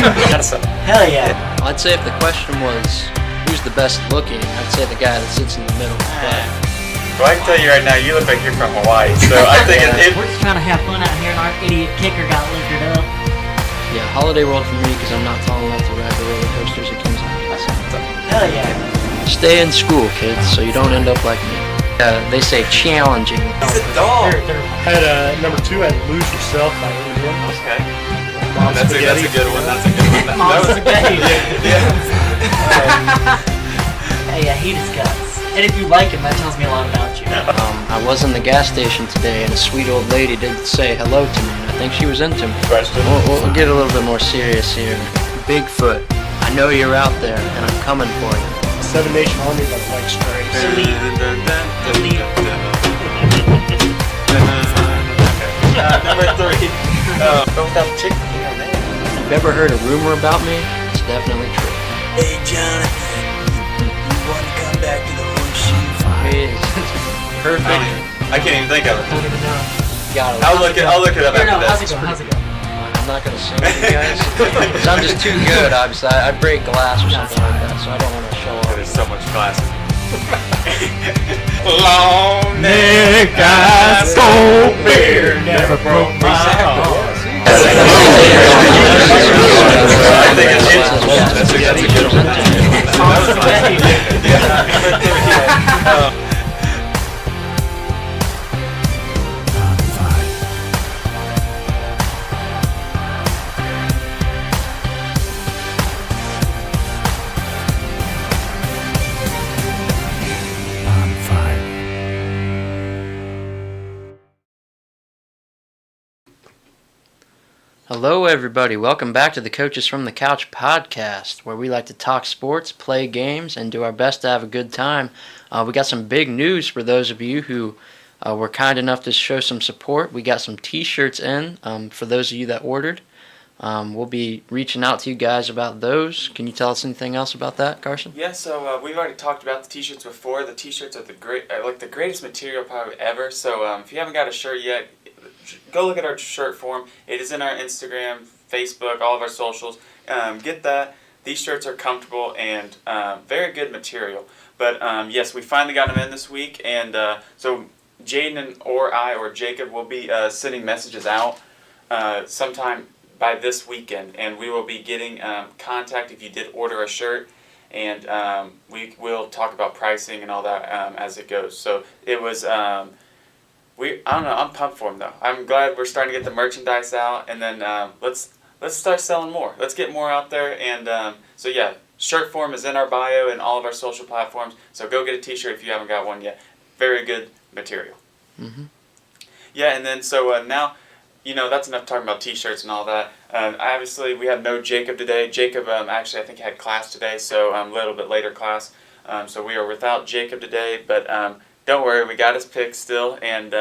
Hell yeah. I'd say if the question was who's the best looking, I'd say the guy that sits in the middle. But Well, I can tell you right now, you look like you're from Hawaii, so I think We're just trying to have fun out here, and our idiot kicker got liquored up. yeah, Holiday World for me because I'm not tall enough to ride the roller coasters at Kings Island. Hell yeah. Stay in school, kids, so you don't end up like me. They say challenging. It's a dog. Had number 2 had Lose Yourself by Eminem. Okay. Mom That's a Spaghetti. good one. That's a good one. Mom Spaghetti. Yeah. Hey, yeah, he discuss. And if you like him, that tells me a lot about you. I was in the gas station today, and a sweet old lady did say hello to me. I think she was into me. Question. We'll get a little bit more serious here. Bigfoot, I know you're out there, and I'm coming for you. 7 Nation Army by the White Stripes. Number 3. Without chicken. If you've ever heard a rumor about me, it's definitely true. Hey, Jonathan, you want to come back to the horseshoe fight? Perfect. I can't even think of it. Don't even know. Got it. I'll look it up No, after how's this. it going? How's it going? I'm not gonna sing to you guys because I'm just too good. Obviously, I break glass or something like that, so I don't want to show off. There's so much class. Long neck, I stole beer, never broke my heart. I think it's That's a good one. Hello, everybody. Welcome back to the Coaches from the Couch podcast, where we like to talk sports, play games, and do our best to have a good time. We got some big news for those of you who were kind enough to show some support. We got some T-shirts in for those of you that ordered. We'll be reaching out to you guys about those. Can you tell us anything else about that, Carson? Yeah, so we've already talked about the T-shirts before. The T-shirts are the greatest material probably ever. So if you haven't got a shirt yet, go look at our shirt form. It is in our Instagram, Facebook, all of our socials. Get that. These shirts are comfortable and very good material. But yes, we finally got them in this week, and so Jaden or I or Jacob will be sending messages out sometime by this weekend, and we will be getting contact if you did order a shirt, and we will talk about pricing and all that as it goes. So it was. I don't know. I'm pumped for them though. I'm glad we're starting to get the merchandise out, and then let's start selling more. Let's get more out there, and so yeah, shirt form is in our bio and all of our social platforms. So go get a T-shirt if you haven't got one yet. Very good material. Mm-hmm. Yeah, and then so now, that's enough talking about T-shirts and all that. Obviously, we had no Jacob today. Jacob actually I think had class today, so a little bit later class. So we are without Jacob today, but. Don't worry, we got his picks still, and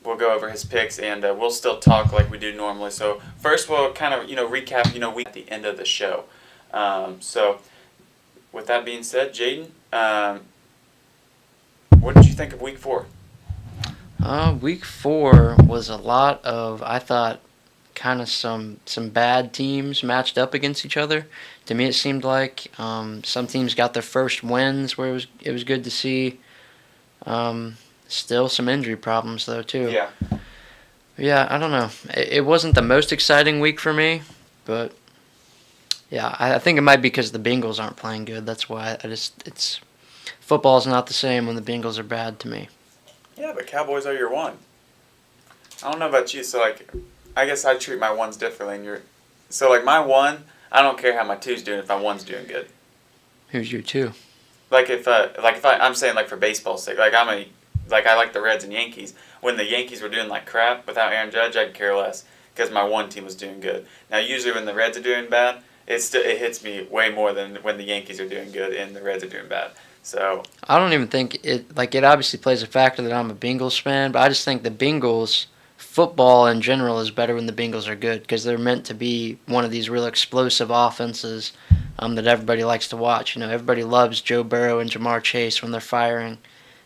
we'll go over his picks, and we'll still talk like we do normally. So first, we'll kind of recap we at the end of the show. So with that being said, Jaden, what did you think of Week 4? Week 4 was a lot of, I thought, kind of some bad teams matched up against each other. To me, it seemed like some teams got their first wins, where it was good to see. Still some injury problems though too. Yeah, I don't know. It wasn't the most exciting week for me, but yeah, I think it might be because the Bengals aren't playing good. That's why football's not the same when the Bengals are bad to me. Yeah, but Cowboys are your one. I don't know about you, so I guess I treat my ones differently. So my one, I don't care how my two's doing if my one's doing good. Who's your two? I'm saying for baseball's sake, I like the Reds and Yankees. When the Yankees were doing crap without Aaron Judge, I'd care less because my one team was doing good. Now usually when the Reds are doing bad, it hits me way more than when the Yankees are doing good and the Reds are doing bad. So I don't even think it obviously plays a factor that I'm a Bengals fan, but I just think the Bengals football in general is better when the Bengals are good because they're meant to be one of these real explosive offenses that everybody likes to watch. Everybody loves Joe Burrow and Jamar Chase when they're firing,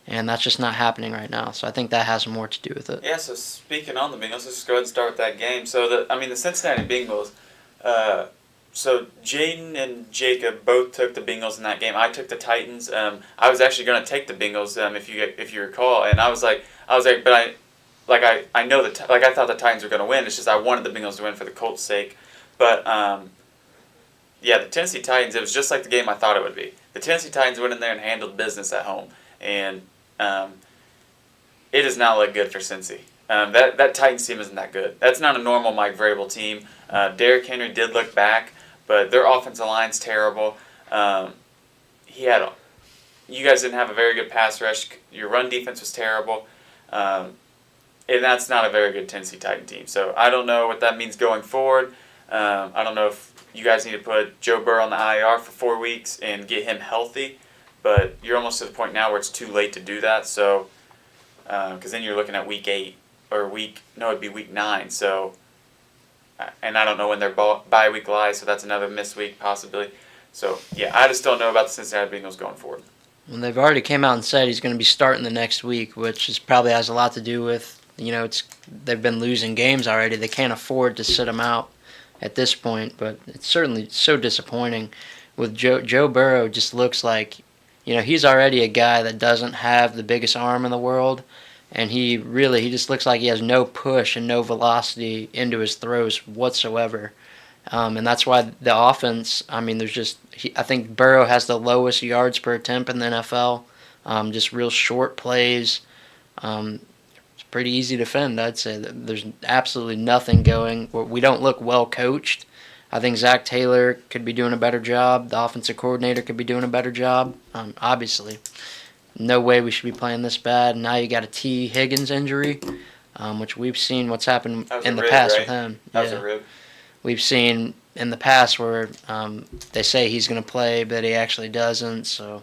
and that's just not happening right now. So I think that has more to do with it. Yeah, so speaking on the Bengals, let's just go ahead and start with that game. So, the Cincinnati Bengals, so Jaden and Jacob both took the Bengals in that game. I took the Titans. I was actually going to take the Bengals, if you recall, and I was like, but I know I thought the Titans were going to win. It's just I wanted the Bengals to win for the Colts' sake. But yeah, the Tennessee Titans. It was just like the game I thought it would be. The Tennessee Titans went in there and handled business at home, and it does not look good for Cincy. That Titans team isn't that good. That's not a normal Mike Vrabel team. Derrick Henry did look back, but their offensive line's terrible. You guys didn't have a very good pass rush. Your run defense was terrible. And that's not a very good Tennessee Titan team. So I don't know what that means going forward. I don't know if you guys need to put Joe Burrow on the IR for 4 weeks and get him healthy. But you're almost to the point now where it's too late to do that. So, because then you're looking at week 8 or it'd be week 9. So, and I don't know when their bye week lies. So that's another missed week possibly. So yeah, I just don't know about the Cincinnati Bengals going forward. And they've already came out and said he's going to be starting the next week, which probably has a lot to do with, they've been losing games already. They can't afford to sit him out at this point, but it's certainly so disappointing. With Joe Burrow, just looks like, he's already a guy that doesn't have the biggest arm in the world, and he just looks like he has no push and no velocity into his throws whatsoever. And that's why the offense, I think Burrow has the lowest yards per attempt in the NFL. Just real short plays. It's pretty easy to defend, I'd say. There's absolutely nothing going. We don't look well coached. I think Zach Taylor could be doing a better job. The offensive coordinator could be doing a better job. Obviously, no way we should be playing this bad. Now you got a T. Higgins injury, which we've seen what's happened in the past with him. That was a rib. We've seen in the past where they say he's going to play, but he actually doesn't. So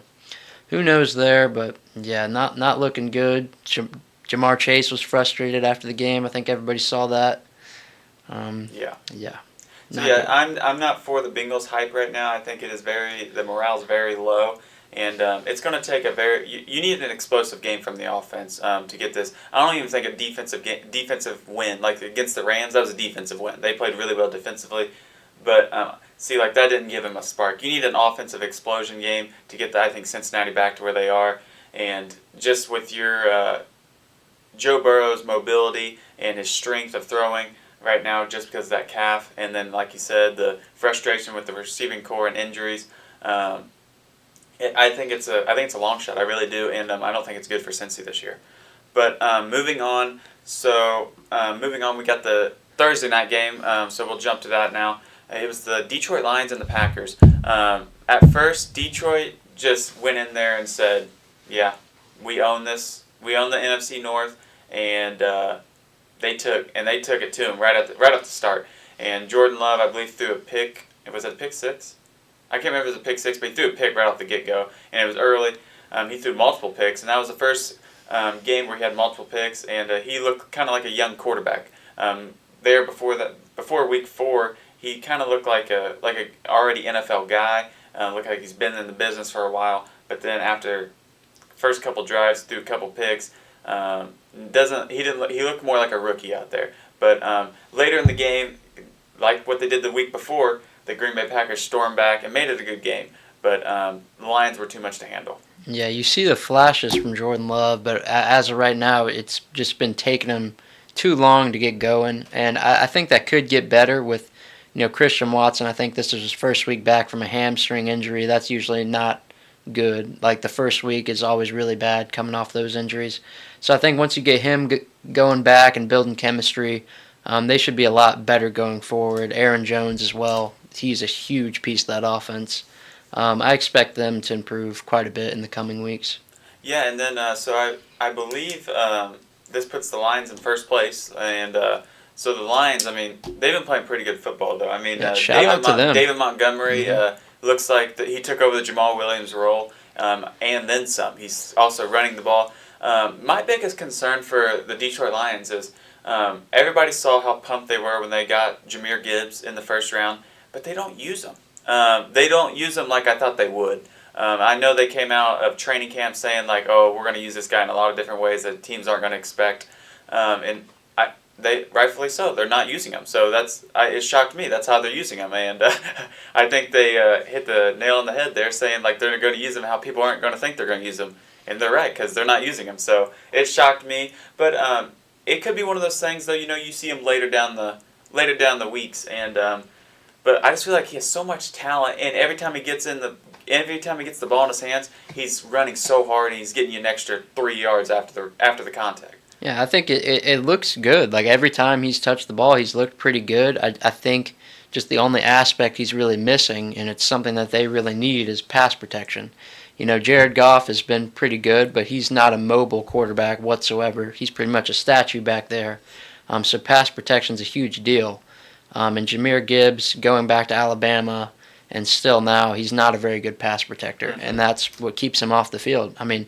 who knows there? But yeah, not looking good. Jamar Chase was frustrated after the game. I think everybody saw that. Yeah. So Good. I'm not for the Bengals hype right now. I think the morale's very low. And it's going to take you need an explosive game from the offense to get this. I don't even think a defensive win, like against the Rams, that was a defensive win. They played really well defensively. But, that didn't give him a spark. You need an offensive explosion game to get, I think, Cincinnati back to where they are. And just with your Joe Burrow's mobility and his strength of throwing right now, just because of that calf, and then, like you said, the frustration with the receiving core and injuries, I think it's a long shot. I really do, and I don't think it's good for Cincy this year. But moving on, we got the Thursday night game. So we'll jump to that now. It was the Detroit Lions and the Packers. At first, Detroit just went in there and said, "Yeah, we own this. We own the NFC North," and they took it to him right at the start. And Jordan Love, I believe, threw a pick. Was it a pick six? I can't remember if it was a pick six, but he threw a pick right off the get-go, and it was early. He threw multiple picks, and that was the first game where he had multiple picks, and he looked kind of like a young quarterback. Before week 4, he kind of looked like a already NFL guy. Looked like he's been in the business for a while, but then after first couple drives, threw a couple picks. He looked more like a rookie out there. But later in the game, like what they did the week before, the Green Bay Packers stormed back and made it a good game. But the Lions were too much to handle. Yeah, you see the flashes from Jordan Love, but as of right now, it's just been taking him too long to get going. And I think that could get better with, Christian Watson. I think this is his first week back from a hamstring injury. That's usually not good. Like the first week is always really bad coming off those injuries. So I think once you get him going back and building chemistry, they should be a lot better going forward. Aaron Jones as well. He's a huge piece of that offense. I expect them to improve quite a bit in the coming weeks. Yeah, and then so I believe this puts the Lions in first place, and so the Lions, they've been playing pretty good football though. Shout out to them. David Montgomery looks like he took over the Jamal Williams role, and then some. He's also running the ball. My biggest concern for the Detroit Lions is everybody saw how pumped they were when they got Jahmyr Gibbs in the first round, but they don't use them. They don't use them like I thought they would. I know they came out of training camp saying we're going to use this guy in a lot of different ways that teams aren't going to expect. And they rightfully so. They're not using him, so it shocked me. That's how they're using him, and I think they hit the nail on the head there, saying like they're going to use him how people aren't going to think they're going to use him, and they're right because they're not using him. So it shocked me, but it could be one of those things though. You see him later down the weeks, and but I just feel like he has so much talent, and every time he gets the ball in his hands, he's running so hard, and he's getting you an extra 3 yards after the contact. Yeah, I think it looks good. Like every time he's touched the ball, he's looked pretty good. I think just the only aspect he's really missing, and it's something that they really need, is pass protection. Jared Goff has been pretty good, but he's not a mobile quarterback whatsoever. He's pretty much a statue back there. So pass protection's a huge deal. And Jahmyr Gibbs going back to Alabama, and still now he's not a very good pass protector, and that's what keeps him off the field. I mean,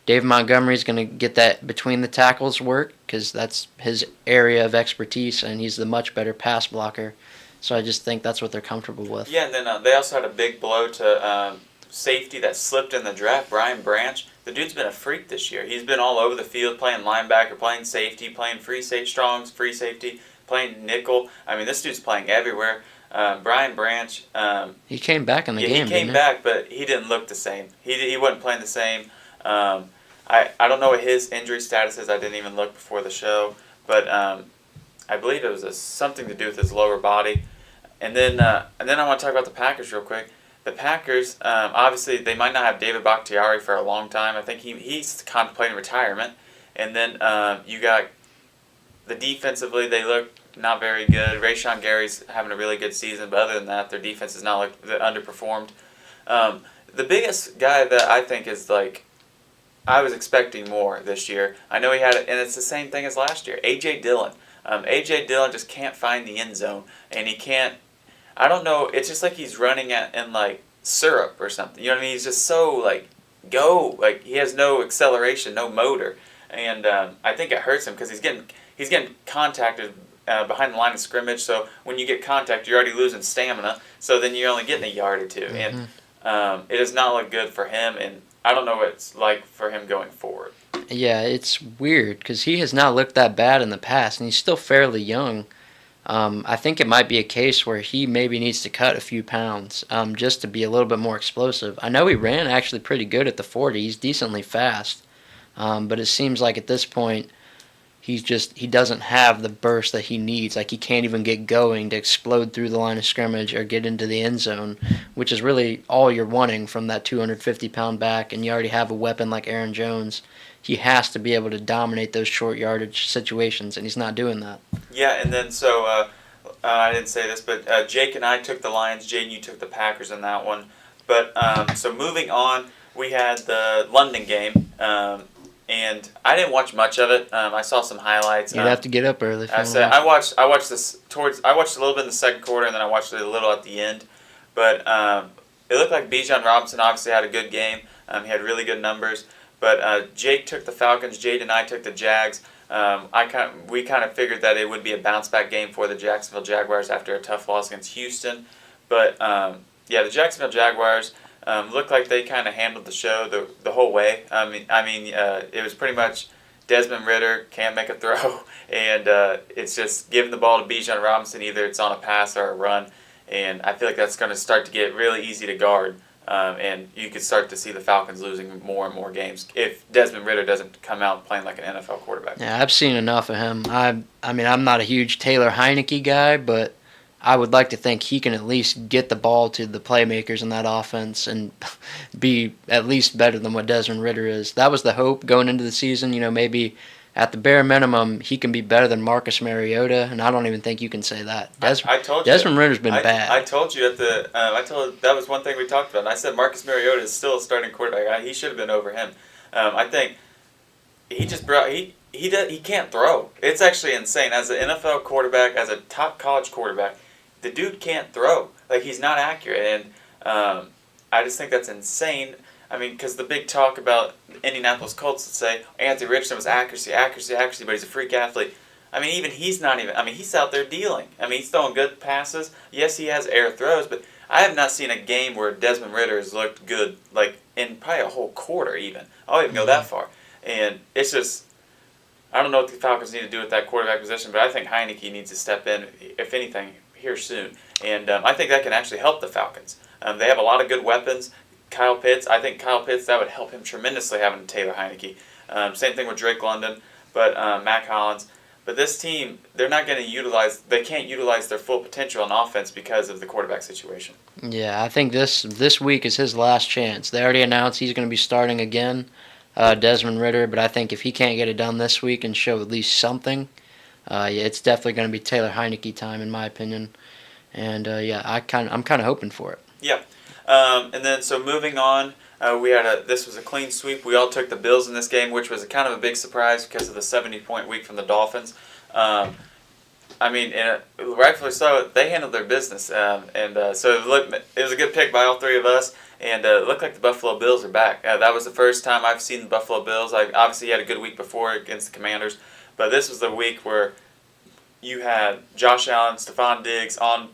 David Montgomery's going to get that between the tackles work because that's his area of expertise, and he's the much better pass blocker. So I just think that's what they're comfortable with. Yeah, and then they also had a big blow to safety that slipped in the draft, Brian Branch. The dude's been a freak this year. He's been all over the field playing linebacker, playing safety, playing free safety, playing nickel. I mean, this dude's playing everywhere. Brian Branch. He came back in the game. He came back, but he didn't look the same. He wasn't playing the same. I don't know what his injury status is. I didn't even look before the show, but I believe it was something to do with his lower body. And then I want to talk about the Packers real quick. The Packers, obviously, they might not have David Bakhtiari for a long time. I think he's contemplating retirement. And then you got the defensively, they look not very good. Rashawn Gary's having a really good season, but other than that, their defense is not underperformed. The biggest guy that I think is I was expecting more this year. I know he had it, and it's the same thing as last year. A.J. Dillon. A.J. Dillon just can't find the end zone, and he can't. I don't know. It's just like he's running in syrup or something. You know what I mean? He's just so he has no acceleration, no motor, and I think it hurts him because he's getting contacted behind the line of scrimmage. So when you get contact, you're already losing stamina. So then you're only getting a yard or two, and it does not look good for him. And I don't know what it's like for him going forward. Yeah, it's weird because he has not looked that bad in the past, and he's still fairly young. I think it might be a case where he maybe needs to cut a few pounds just to be a little bit more explosive. I know he ran actually pretty good at the 40. He's decently fast, but it seems like at this point he doesn't have the burst that he needs. Like he can't even get going to explode through the line of scrimmage or get into the end zone, which is really all you're wanting from that 250-pound back, and you already have a weapon like Aaron Jones. He has to be able to dominate those short yardage situations, and he's not doing that. Yeah, and then so I didn't say this, but Jake and I took the Lions. Jaden, you took the Packers in that one. But so moving on, we had the London game, and I didn't watch much of it. I saw some highlights. You'd have to get up early. I watched a little bit in the second quarter, and then I watched it a little at the end. But it looked like Bijan Robinson obviously had a good game. He had really good numbers. But Jake took the Falcons. Jade and I took the Jags. We kind of figured that it would be a bounce-back game for the Jacksonville Jaguars after a tough loss against Houston. But, the Jacksonville Jaguars looked like they kind of handled the show the whole way. It was pretty much Desmond Ridder can't make a throw, and it's just giving the ball to Bijan Robinson. Either it's on a pass or a run, and I feel like that's going to start to get really easy to guard. And you could start to see the Falcons losing more and more games if Desmond Ridder doesn't come out playing like an NFL quarterback. Yeah, I've seen enough of him. I'm not a huge Taylor Heineke guy, but I would like to think he can at least get the ball to the playmakers in that offense and be at least better than what Desmond Ridder is. That was the hope going into the season. Maybe at the bare minimum, he can be better than Marcus Mariota, and I don't even think you can say that. I told you. Desmond Ritter's been bad. I told you that was one thing we talked about. And I said Marcus Mariota is still a starting quarterback. He should have been over him. I think he can't throw. It's actually insane. As an NFL quarterback, as a top college quarterback, the dude can't throw. He's not accurate, and I just think that's insane. Because the big talk about Indianapolis Colts would say Anthony Richardson was accuracy, but he's a freak athlete. Even he's not even. He's out there dealing. He's throwing good passes. Yes, he has air throws, but I have not seen a game where Desmond Ridder has looked good, in probably a whole quarter even. I'll even go that far. And it's just, I don't know what the Falcons need to do with that quarterback position, but I think Heineke needs to step in, if anything, here soon. And I think that can actually help the Falcons. They have a lot of good weapons. Kyle Pitts, I think Kyle Pitts, that would help him tremendously having Taylor Heineke. Same thing with Drake London, but Mac Hollins. But this team, they can't utilize their full potential on offense because of the quarterback situation. Yeah, I think this week is his last chance. They already announced he's going to be starting again, Desmond Ridder, but I think if he can't get it done this week and show at least something, it's definitely going to be Taylor Heineke time, in my opinion. And I'm kind of hoping for it. Yeah. And then so moving on, this was a clean sweep. We all took the Bills in this game, which was kind of a big surprise because of the 70-point week from the Dolphins. Rightfully so, they handled their business, so it was a good pick by all three of us. And it looked like the Buffalo Bills are back. That was the first time I've seen the Buffalo Bills. I obviously had a good week before against the Commanders, but this was the week where you had Josh Allen, Stephon Diggs on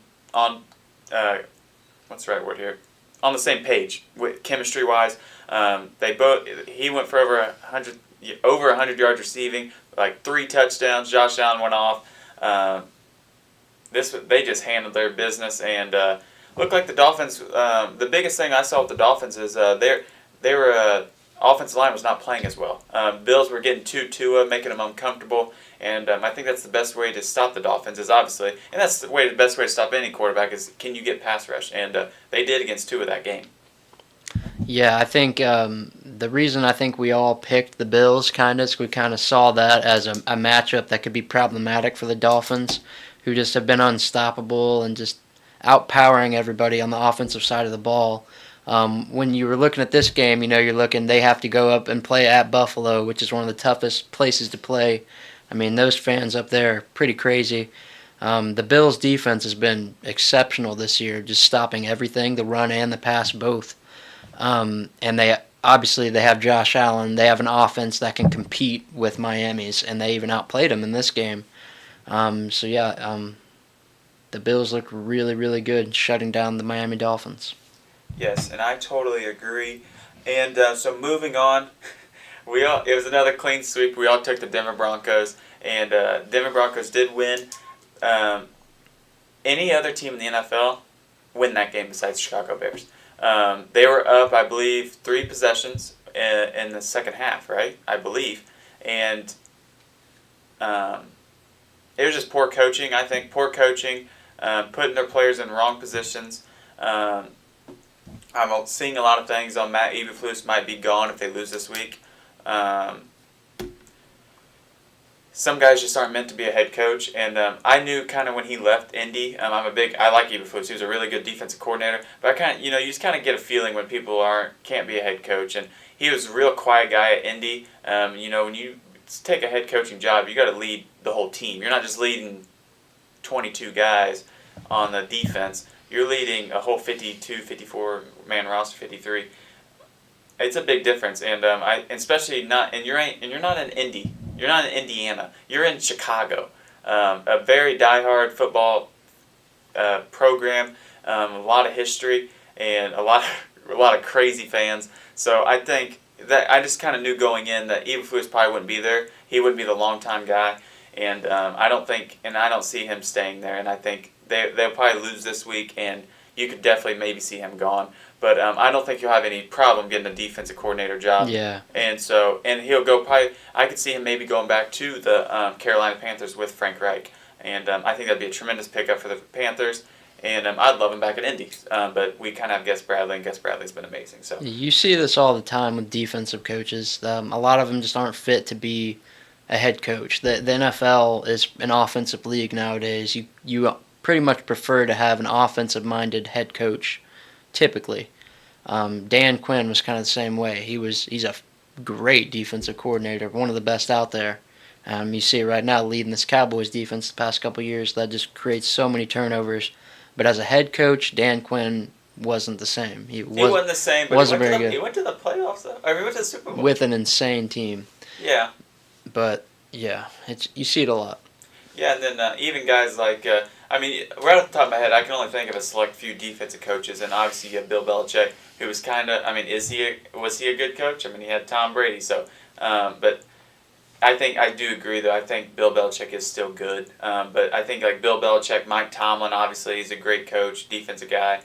what's the right word here? On the same page, chemistry wise. He went for over 100 yards receiving, like 3 touchdowns. Josh Allen went off. They just handled their business and looked like the Dolphins. The biggest thing I saw with the Dolphins is their offensive line was not playing as well. Bills were getting to Tua, making them uncomfortable, and I think that's the best way to stop the Dolphins. Is obviously, and that's the best way to stop any quarterback is can you get pass rush, and they did against Tua that game. Yeah, I think the reason I think we all picked the Bills is we kind of saw that as a matchup that could be problematic for the Dolphins, who just have been unstoppable and just outpowering everybody on the offensive side of the ball. When you were looking at this game, they have to go up and play at Buffalo, which is one of the toughest places to play. I mean, those fans up there are pretty crazy. The Bills' defense has been exceptional this year, just stopping everything, the run and the pass both. And they have Josh Allen. They have an offense that can compete with Miami's, and they even outplayed them in this game. The Bills look really, really good shutting down the Miami Dolphins. Yes, and I totally agree. And so moving on, it was another clean sweep. We all took the Denver Broncos, and Denver Broncos did win. Any other team in the NFL win that game besides Chicago Bears. They were up, I believe, 3 possessions in the second half, right? I believe. And it was just poor coaching, I think. Poor coaching, putting their players in wrong positions. I'm seeing a lot of things on Matt Eberflus might be gone if they lose this week. Some guys just aren't meant to be a head coach, and I knew kind of when he left Indy. I like Eberflus. He was a really good defensive coordinator, but you just kind of get a feeling when people can't be a head coach, and he was a real quiet guy at Indy. When you take a head coaching job, you got to lead the whole team. You're not just leading 22 guys on the defense. You're leading a whole 52, 54-man roster, 53. It's a big difference, and especially not. And you're not in Indy. You're not in Indiana. You're in Chicago, a very diehard football program, a lot of history, and a lot of crazy fans. So I think that I just kind of knew going in that Eberflus probably wouldn't be there. He wouldn't be the long-time guy, and I don't see him staying there. And I think they'll probably lose this week, and you could definitely maybe see him gone. But I don't think he'll have any problem getting a defensive coordinator job. Yeah. And he'll go probably. I could see him maybe going back to the Carolina Panthers with Frank Reich, and I think that'd be a tremendous pickup for the Panthers. And I'd love him back at Indy. But we kind of have Gus Bradley, and Gus Bradley's been amazing. So you see this all the time with defensive coaches. A lot of them just aren't fit to be a head coach. The NFL is an offensive league nowadays. You pretty much prefer to have an offensive-minded head coach, typically. Dan Quinn was kind of the same way. He's a great defensive coordinator, one of the best out there. You see it right now leading this Cowboys defense the past couple of years. That just creates so many turnovers. But as a head coach, Dan Quinn wasn't the same. He wasn't the same, but wasn't very good. He went to the playoffs, though. He went to the Super Bowl. With an insane team. Yeah. But, yeah, you see it a lot. Yeah, and then even guys like, right off the top of my head, I can only think of a select few defensive coaches, and obviously you have Bill Belichick, who was kind of, was he a good coach? He had Tom Brady, so, but I do agree though. I think Bill Belichick is still good, but I think like Bill Belichick, Mike Tomlin, obviously he's a great coach, defensive guy.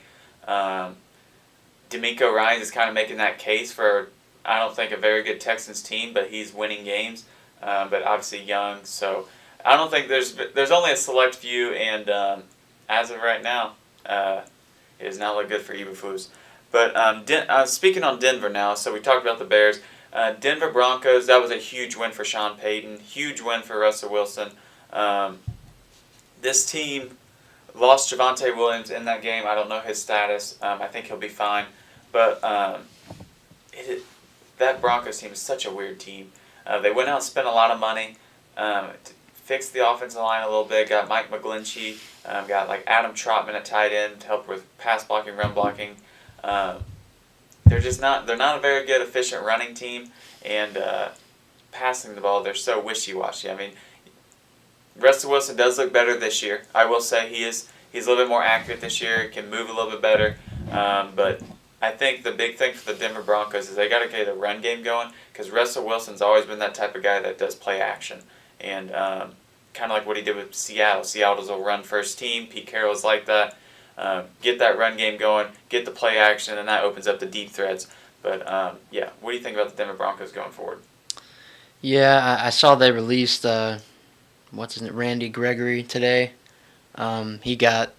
D'Amico Ryans is kind of making that case for, I don't think, a very good Texans team, but he's winning games, but obviously young. So I don't think there's only a select few, and as of right now, it does not look good for Eberflus. But speaking on Denver now, so we talked about the Bears. Denver Broncos, that was a huge win for Sean Payton, huge win for Russell Wilson. This team lost Javonte Williams in that game. I don't know his status. I think he'll be fine. But that Broncos team is such a weird team. They went out and spent a lot of money, fixed the offensive line a little bit, got Mike McGlinchey, got like Adam Trotman at tight end to help with pass blocking, run blocking. They're not a very good, efficient running team, and passing the ball, they're so wishy-washy. I mean, Russell Wilson does look better this year. I will say he's a little bit more accurate this year, can move a little bit better, but I think the big thing for the Denver Broncos is they got to get a run game going, because Russell Wilson's always been that type of guy that does play action, and kind of like what he did with Seattle. Seattle's a run-first team. Pete Carroll's like that. Get that run game going, get the play action, and that opens up the deep threads. But, yeah, what do you think about the Denver Broncos going forward? Yeah, I saw they released, Randy Gregory today. He got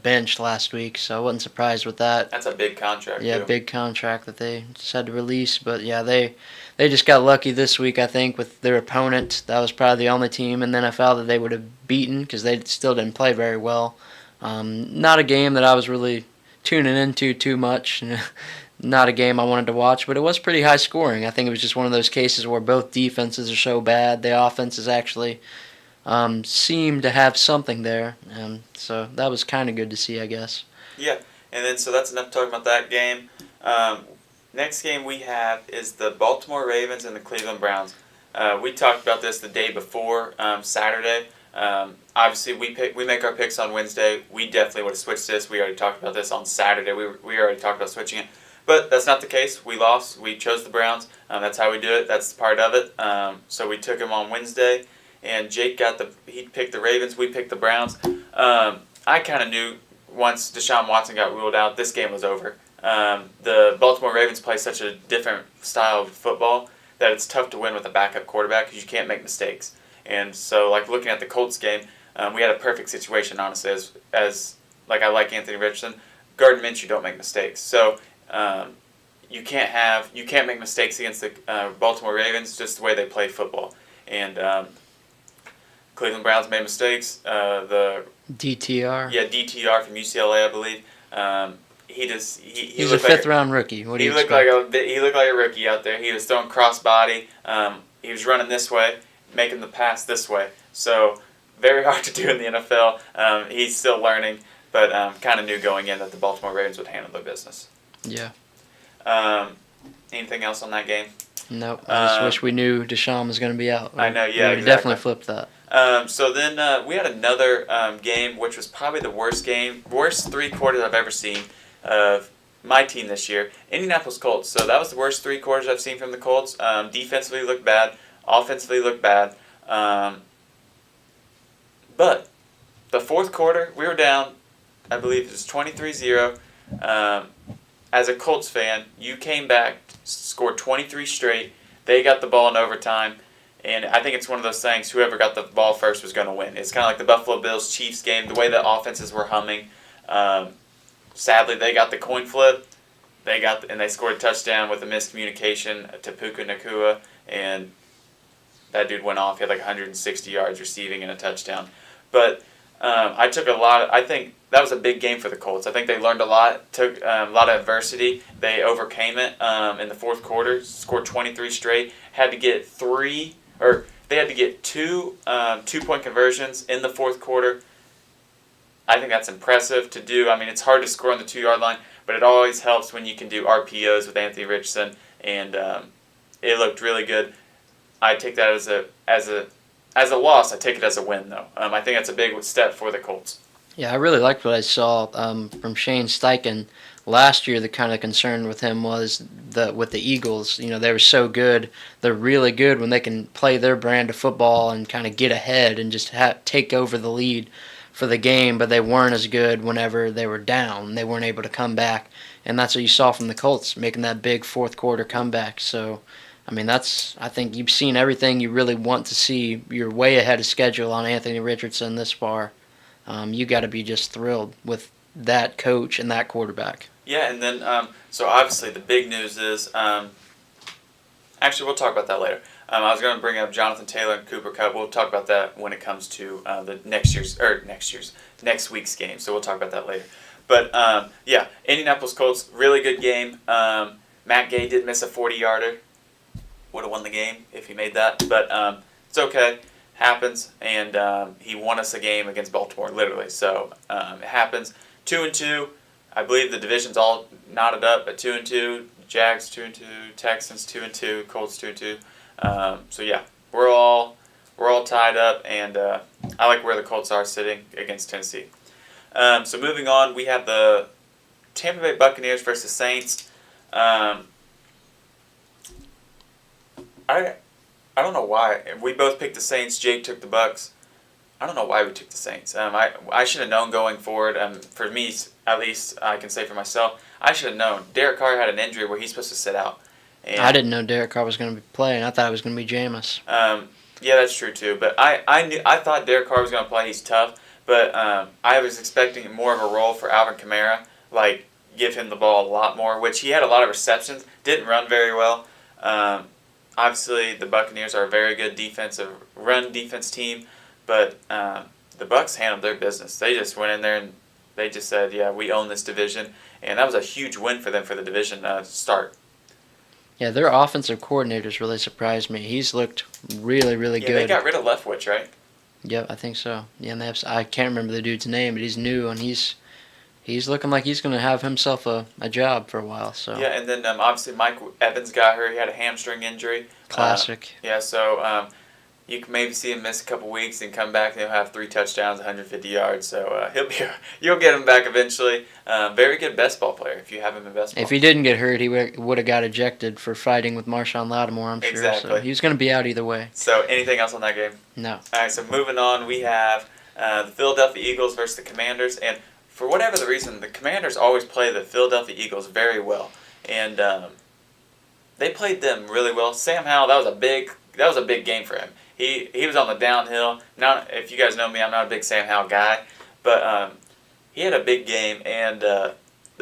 benched last week, so I wasn't surprised with that. That's a big contract, Yeah, too. big contract that they just had to release. But, yeah, they just got lucky this week, I think, with their opponent. That was probably the only team in the NFL that they would have beaten, because they still didn't play very well. Not a game that I was really tuning into too much. Not a game I wanted to watch, but it was pretty high scoring. I think it was just one of those cases where both defenses are so bad. The offenses actually seem to have something there. So that was kind of good to see, I guess. Yeah, and then so that's enough talking about that game. Next game we have is the Baltimore Ravens and the Cleveland Browns. We talked about this the day before, Saturday. Obviously, we make our picks on Wednesday. We definitely would have switched this. We already talked about this on Saturday. We already talked about switching it. But that's not the case. We lost. We chose the Browns. That's how we do it. That's part of it. So we took him on Wednesday. And Jake he picked the Ravens. We picked the Browns. I kind of knew once Deshaun Watson got ruled out, this game was over. The Baltimore Ravens play such a different style of football that it's tough to win with a backup quarterback because you can't make mistakes. And so, like, looking at the Colts game, we had a perfect situation, honestly, as like, I like Anthony Richardson. Gardner Minshew don't make mistakes. So you can't make mistakes against the Baltimore Ravens, just the way they play football. And Cleveland Browns made mistakes. The DTR. Yeah, DTR from UCLA, I believe. He's a fifth-round rookie. What do you expect? He looked like a rookie out there. He was throwing crossbody. He was running this way, making the pass this way. So very hard to do in the NFL. He's still learning, but kind of knew going in that the Baltimore Ravens would handle their business. Yeah. Anything else on that game? Nope. I just wish we knew Deshaun was going to be out. I know, yeah, We exactly. definitely flipped that. So then we had another game, which was probably the worst three quarters I've ever seen of my team this year, Indianapolis Colts. So that was the worst three quarters I've seen from the Colts. Defensively looked bad. Offensively looked bad. But the fourth quarter, we were down, I believe it was 23-0. As a Colts fan, you came back, scored 23 straight. They got the ball in overtime. And I think it's one of those things, whoever got the ball first was going to win. It's kind of like the Buffalo Bills-Chiefs game, the way the offenses were humming. Sadly, they got the coin flip. And they scored a touchdown with a miscommunication to Puka Nacua. And that dude went off. He had like 160 yards receiving and a touchdown. But I think that was a big game for the Colts. I think they learned a lot, took a lot of adversity. They overcame it in the fourth quarter, scored 23 straight, had to get two two-point conversions in the fourth quarter. I think that's impressive to do. I mean, it's hard to score on the 2-yard line, but it always helps when you can do RPOs with Anthony Richardson, and it looked really good. I take that as a loss. I take it as a win, though. I think that's a big step for the Colts. Yeah, I really liked what I saw from Shane Steichen last year the kind of concern with him was with the Eagles. They were so good. They're really good when they can play their brand of football and kind of get ahead and just take over the lead for the game, but they weren't as good whenever they were down. They weren't able to come back, and that's what you saw from the Colts, making that big fourth quarter comeback. So, I think you've seen everything you really want to see. You're way ahead of schedule on Anthony Richardson this far. You got to be just thrilled with that coach and that quarterback. Yeah, and then so obviously the big news is actually we'll talk about that later. I was going to bring up Jonathan Taylor and Cooper Kupp. We'll talk about that when it comes to the next week's game. So we'll talk about that later. But yeah, Indianapolis Colts, really good game. Matt Gay did miss a 40-yarder. Would have won the game if he made that, but it's okay. Happens, and he won us a game against Baltimore, literally. So it happens. 2-2. I believe the division's all knotted up at 2-2. Jags 2-2, Texans 2-2, Colts 2-2. So yeah, we're all tied up, and I like where the Colts are sitting against Tennessee. So moving on, we have the Tampa Bay Buccaneers versus Saints. I don't know why. We both picked the Saints. Jake took the Bucs. I don't know why we took the Saints. I should have known going forward. For me, at least, I can say for myself, I should have known. Derek Carr had an injury where he's supposed to sit out. And I didn't know Derek Carr was going to be playing. I thought it was going to be Jameis. Yeah, that's true too. But I thought Derek Carr was going to play. He's tough. But I was expecting more of a role for Alvin Kamara, like give him the ball a lot more, which he had a lot of receptions. Didn't run very well. Obviously, the Buccaneers are a very good run defense team, but the Bucs handled their business. They just went in there and they just said, "Yeah, we own this division," and that was a huge win for them for the division start. Yeah, their offensive coordinators really surprised me. He's looked really, really good. Yeah, they got rid of Leftwich, right? Yep, I think so. Yeah, and I can't remember the dude's name, but he's new and he's looking like he's going to have himself a job for a while. So yeah, and then obviously Mike Evans got hurt. He had a hamstring injury. Classic. Yeah, so you can maybe see him miss a couple weeks and come back and he'll have 3 touchdowns, 150 yards. So you'll get him back eventually. Very good best ball player if you have him in best ball. If he didn't get hurt, he would have got ejected for fighting with Marshawn Lattimore, I'm sure. Exactly. So he's going to be out either way. So anything else on that game? No. All right, so moving on, we have the Philadelphia Eagles versus the Commanders. And for whatever the reason, the Commanders always play the Philadelphia Eagles very well. And they played them really well. Sam Howell, that was a big game for him. He was on the downhill. Now, if you guys know me, I'm not a big Sam Howell guy, but he had a big game. And the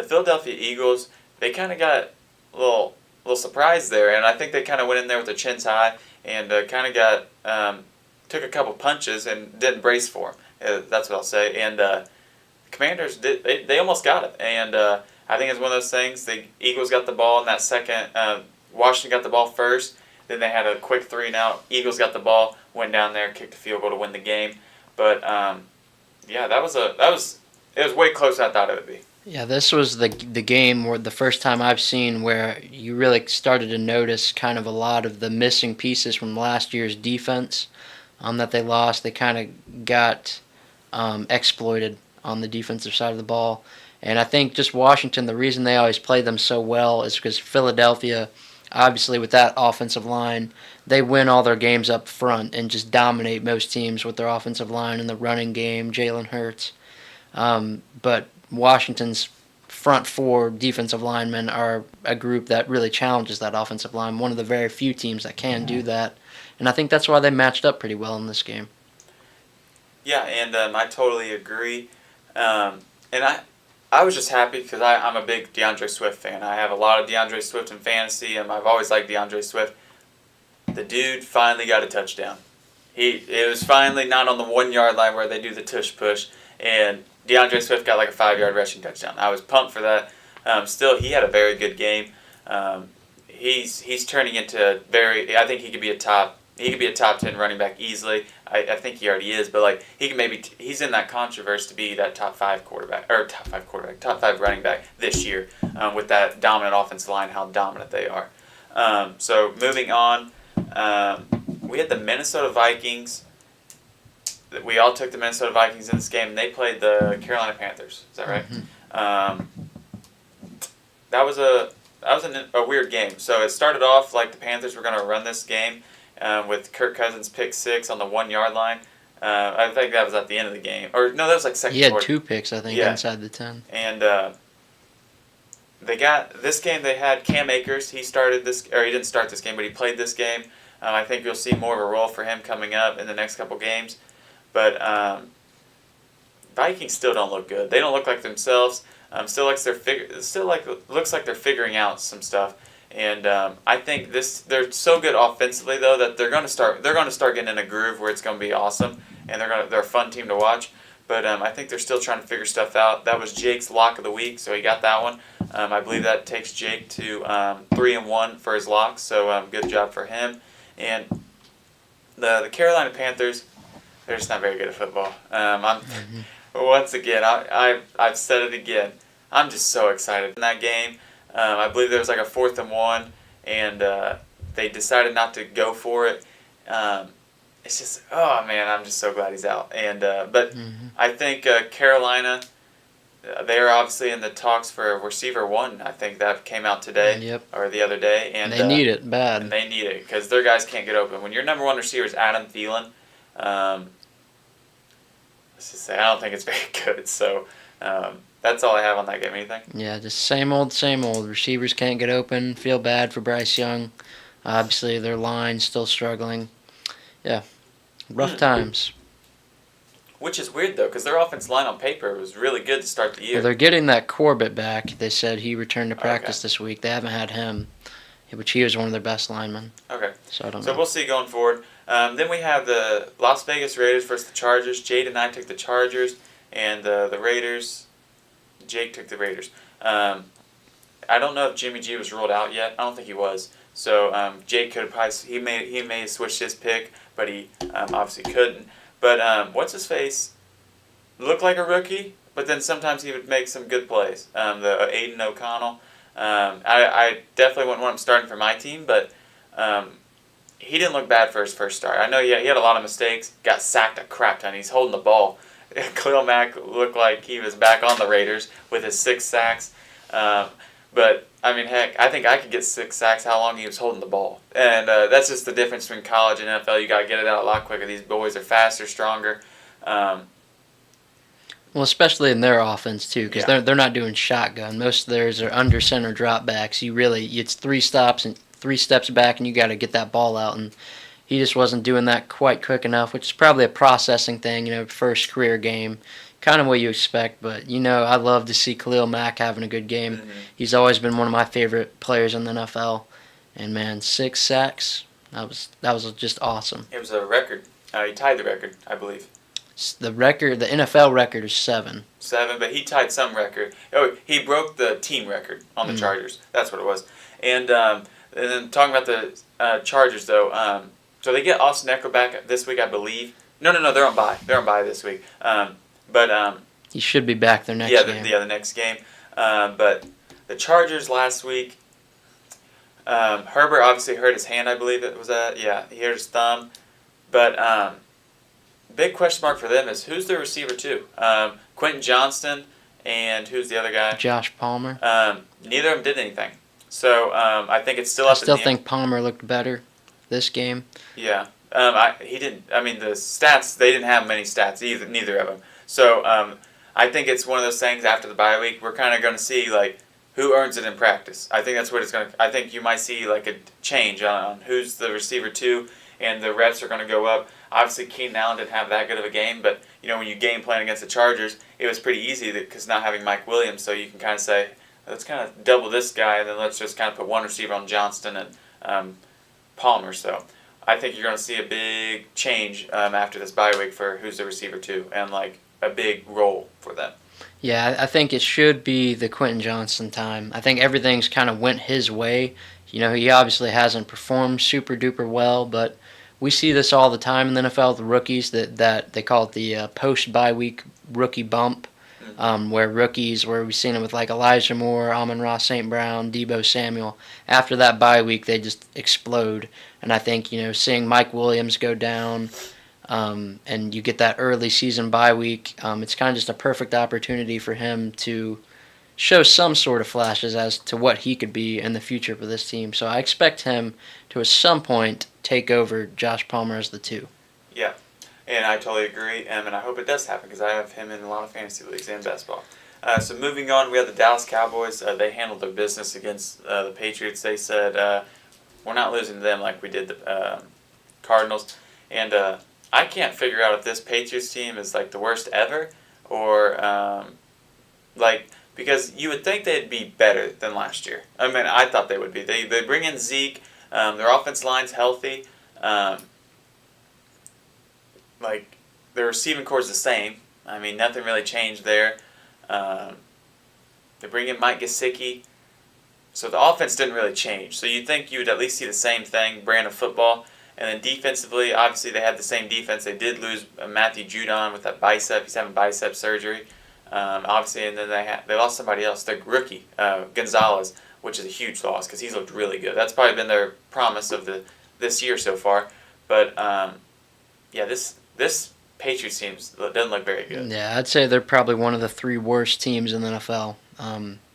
Philadelphia Eagles, they kind of got a little surprise there, and I think they kind of went in there with their chins high and kind of got took a couple punches and didn't brace for them. That's what I'll say. And Commanders they almost got it, and I think it's one of those things. The Eagles got the ball in that second. Washington got the ball first. Then they had a quick 3-and-out. Eagles got the ball, went down there, kicked a field goal to win the game. But yeah, it was way closer than I thought it would be. Yeah, this was the game where the first time I've seen where you really started to notice kind of a lot of the missing pieces from last year's defense that they lost. They kind of got exploited on the defensive side of the ball. And I think just Washington, the reason they always play them so well is because Philadelphia, obviously with that offensive line, they win all their games up front and just dominate most teams with their offensive line in the running game, Jalen Hurts. But Washington's front 4 defensive linemen are a group that really challenges that offensive line, one of the very few teams that can do that. And I think that's why they matched up pretty well in this game. Yeah, and I totally agree. And I was just happy because I'm a big DeAndre Swift fan. I have a lot of DeAndre Swift in fantasy, and I've always liked DeAndre Swift. The dude finally got a touchdown. It was finally not on the 1-yard line where they do the tush push, and DeAndre Swift got like a 5-yard rushing touchdown. I was pumped for that. Still, he had a very good game. He's turning into I think he could be a top 10 running back easily. I think he already is, but like he's in that controversy to be that top 5 running back this year with that dominant offensive line, how dominant they are. So moving on, we had the Minnesota Vikings. We all took the Minnesota Vikings in this game, and they played the Carolina Panthers. Is that right? Mm-hmm. that was a weird game. So it started off like the Panthers were going to run this game with Kirk Cousins pick 6 on the 1-yard line. I think that was at the end of the game, or no, that was like second. He had quarter. 2 picks, I think, Yeah. inside the 10. And they got this game. They had Cam Akers. He started this, or he didn't start this game, but he played this game. I think you'll see more of a role for him coming up in the next couple games. But Vikings still don't look good. They don't look like themselves. Looks like they're figuring out some stuff. And I think they're so good offensively though that they're going to start getting in a groove where it's going to be awesome, and they're a fun team to watch. But I think they're still trying to figure stuff out. That was Jake's lock of the week, so he got that one. I believe that takes Jake to 3-1 for his locks, so good job for him. And the Carolina Panthers, they're just not very good at football. Once again, I've said it again. I'm just so excited in that game. I believe there was like a 4th and 1, and they decided not to go for it. It's just, oh man, I'm just so glad he's out. And but I think Carolina, they're obviously in the talks for receiver 1. I think that came out today or the other day, and they need it bad. And they need it because their guys can't get open. When your number 1 receiver is Adam Thielen, let's just say I don't think it's very good. So that's all I have on that game. Anything? Yeah, just same old, same old. Receivers can't get open. Feel bad for Bryce Young. Obviously, their line's still struggling. Yeah, rough times. Which is weird, though, because their offensive line on paper was really good to start the year. Well, they're getting that Corbett back. They said he returned to practice this week. They haven't had him, which he was one of their best linemen. Okay. So I don't know. So we'll see going forward. Then we have the Las Vegas Raiders versus the Chargers. Jade and I took the Chargers, and the Raiders, Jake took the Raiders. I don't know if Jimmy G was ruled out yet. I don't think he was. So Jake could have probably he may have switched his pick, but he obviously couldn't. But what's his face looked like a rookie, but then sometimes he would make some good plays. The Aiden O'Connell. I definitely wouldn't want him starting for my team, but he didn't look bad for his first start. I know he had a lot of mistakes, got sacked a crap ton. He's holding the ball. Khalil Mack looked like he was back on the Raiders with his 6 sacks. But, I mean, heck, I think I could get 6 sacks how long he was holding the ball. And that's just the difference between college and NFL. You got to get it out a lot quicker. These boys are faster, stronger. Well, especially in their offense, too, because they're not doing shotgun. Most of theirs are under center dropbacks. It's 3 stops and 3 steps back, and you got to get that ball out. And he just wasn't doing that quite quick enough, which is probably a processing thing, first career game. Kind of what you expect, but, I love to see Khalil Mack having a good game. Mm-hmm. He's always been one of my favorite players in the NFL. And, man, 6 sacks, that was just awesome. It was a record. He tied the record, I believe. The NFL record is 7. 7, but he tied some record. Oh, he broke the team record on the Chargers. That's what it was. And then talking about the Chargers, though, so they get Austin Eckler back this week, I believe. No, they're on bye. They're on bye this week. But he should be back their next game. The next game. But the Chargers last week, Herbert obviously hurt his hand, I believe it was that. Yeah, he hurt his thumb. But big question mark for them is who's their receiver too? Quentin Johnston and who's the other guy? Josh Palmer. Neither of them did anything. So I think it's still I up still in the think Palmer looked better this game. Yeah. He didn't. I mean, the stats, they didn't have many stats, neither of them. So I think it's one of those things after the bye week, we're kind of going to see, like, who earns it in practice. I think that's what it's going to – I think you might see, like, a change on who's the receiver two, and the reps are going to go up. Obviously, Keenan Allen didn't have that good of a game, but, when you game plan against the Chargers, it was pretty easy because not having Mike Williams, so you can kind of say, let's kind of double this guy, and then let's just kind of put one receiver on Johnston and Palmer. So I think you're going to see a big change after this bye week for who's the receiver two, and, like, a big role for them. Yeah, I think it should be the Quentin Johnston time. I think everything's kind of went his way. He obviously hasn't performed super duper well, but we see this all the time in the NFL, the rookies, that they call it the post-bye week rookie bump, where we've seen it with like Elijah Moore, Amon-Ra St. Brown, Deebo Samuel. After that bye week, they just explode. And I think, seeing Mike Williams go down, and you get that early season bye week, it's kind of just a perfect opportunity for him to show some sort of flashes as to what he could be in the future for this team. So I expect him to at some point take over Josh Palmer as the 2. Yeah, and I totally agree, and I hope it does happen because I have him in a lot of fantasy leagues and best ball. So moving on, we have the Dallas Cowboys. They handled their business against the Patriots. They said, we're not losing to them like we did the Cardinals. And I can't figure out if this Patriots team is like the worst ever or because you would think they'd be better than last year. I mean, I thought they would be. They bring in Zeke. Their offense line's healthy. Their receiving core is the same. I mean, nothing really changed there. They bring in Mike Gesicki. So the offense didn't really change. So you'd think you would at least see the same thing, brand of football. And then defensively, obviously they had the same defense. They did lose Matthew Judon with that bicep. He's having bicep surgery. Obviously, and then they lost somebody else. Their rookie, Gonzalez, which is a huge loss because he's looked really good. That's probably been their promise of this year so far. But this Patriots team doesn't look very good. Yeah, I'd say they're probably one of the 3 worst teams in the NFL,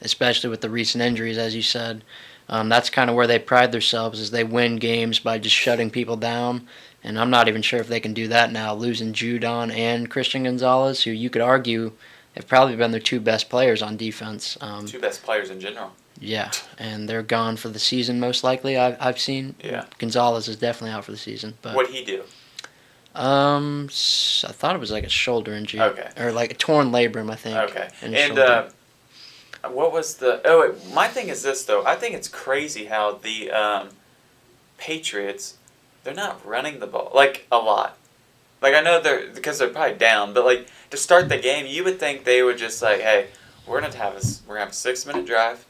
especially with the recent injuries, as you said. That's kind of where they pride themselves, is they win games by just shutting people down. And I'm not even sure if they can do that now, losing Judon and Christian Gonzalez, who you could argue have probably been their 2 best players on defense. 2 best players in general. Yeah, and they're gone for the season most likely. I've seen. Yeah. Gonzalez is definitely out for the season. But What'd he do? I thought it was like a shoulder injury. Okay. Or like a torn labrum, I think. Okay. in his shoulder. What was the? Oh, my thing is this though. I think it's crazy how the Patriots, they're not running the ball like a lot. Like I know because they're probably down, but like to start the game, you would think they would just like, hey, we're gonna have a 6-minute drive.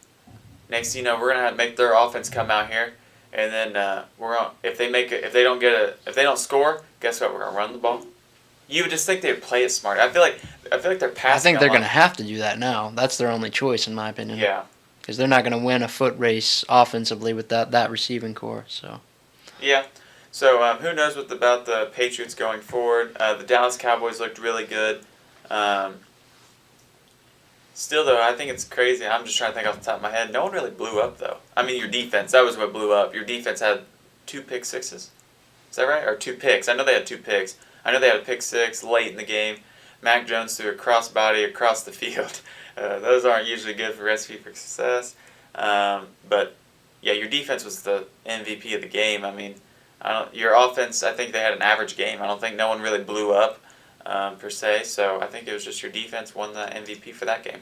Next, thing you know, we're gonna make their offense come out here, and then if they don't score, guess what? We're gonna run the ball. You would just think they'd play it smart. I feel like they're passing. I think they're going to have to do that now. That's their only choice, in my opinion. Yeah. Because they're not going to win a foot race offensively with that receiving core. So. Yeah. So who knows about the Patriots going forward? The Dallas Cowboys looked really good. Still, though, I think it's crazy. I'm just trying to think off the top of my head. No one really blew up, though. I mean, your defense, that was what blew up. Your defense had 2 pick sixes. Is that right? Or 2 picks. I know they had 2 picks. I know they had a pick 6 late in the game. Mac Jones threw a crossbody across the field. Those aren't usually good for recipe for success. But, yeah, your defense was the MVP of the game. I mean, your offense, I think they had an average game. I don't think no one really blew up. Per se, so I think it was just your defense won the MVP for that game.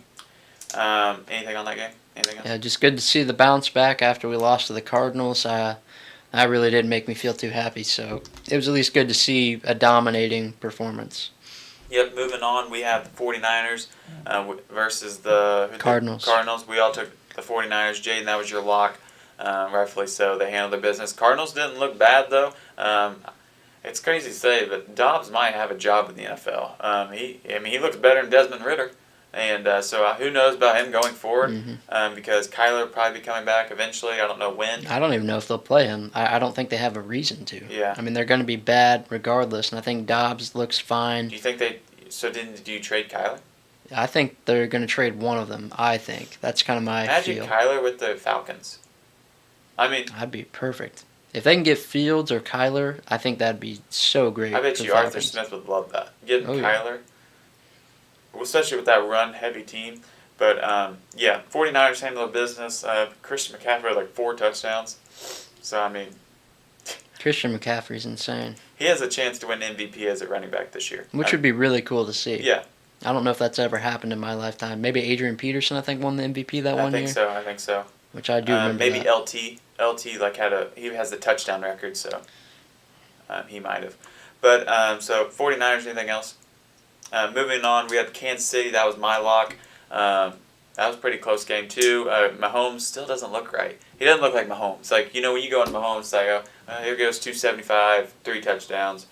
Anything on that game? Anything else? Yeah, just good to see the bounce back after we lost to the Cardinals. That really didn't make me feel too happy, so it was at least good to see a dominating performance. Yep, moving on, we have the 49ers versus the Cardinals. We all took the 49ers. Jaden, that was your lock, rightfully so. They handled their business. Cardinals didn't look bad, though. It's crazy to say, but Dobbs might have a job in the NFL. He looks better than Desmond Ridder, and so who knows about him going forward? Because Kyler will probably be coming back eventually. I don't know when. I don't even know if they'll play him. I don't think they have a reason to. Yeah. I mean, they're going to be bad regardless, and I think Dobbs looks fine. Do you think do you trade Kyler? I think they're going to trade one of them. I think that's kind of my Imagine feel. Kyler with the Falcons. I mean, That'd be perfect. If they can get Fields or Kyler, I think that'd be so great. I bet for you the Arthur Falcons. Smith would love that. Getting Oh, yeah. Kyler, especially with that run-heavy team. But, 49ers handle the business. Christian McCaffrey had like 4 touchdowns. So, I mean, Christian McCaffrey's insane. he has a chance to win MVP as a running back this year. Which would be really cool to see. Yeah. I don't know if that's ever happened in my lifetime. Maybe Adrian Peterson, I think, won the MVP that one year. I think so. Which I do remember. Maybe that. LT. LT he has the touchdown record, so he might have. But so 49ers, anything else? Moving on, we had Kansas City. That was my lock. That was a pretty close game too. Mahomes still doesn't look right. He doesn't look like Mahomes. Like when you go into Mahomes, it's like here goes 275, 3 touchdowns,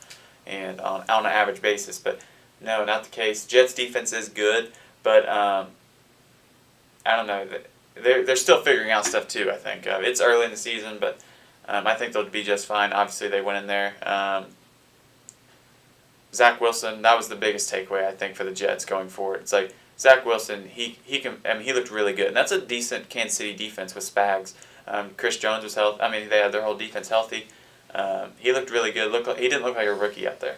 and on an average basis. But no, not the case. Jets defense is good, but I don't know. They're still figuring out stuff too, I think. It's early in the season, but I think they'll be just fine. Obviously, they went in there. Zach Wilson, that was the biggest takeaway, I think, for the Jets going forward. It's like Zach Wilson, he can. I mean, he looked really good, and that's a decent Kansas City defense with Spags. Chris Jones was healthy. I mean, they had their whole defense healthy. He looked really good. He didn't look like a rookie out there.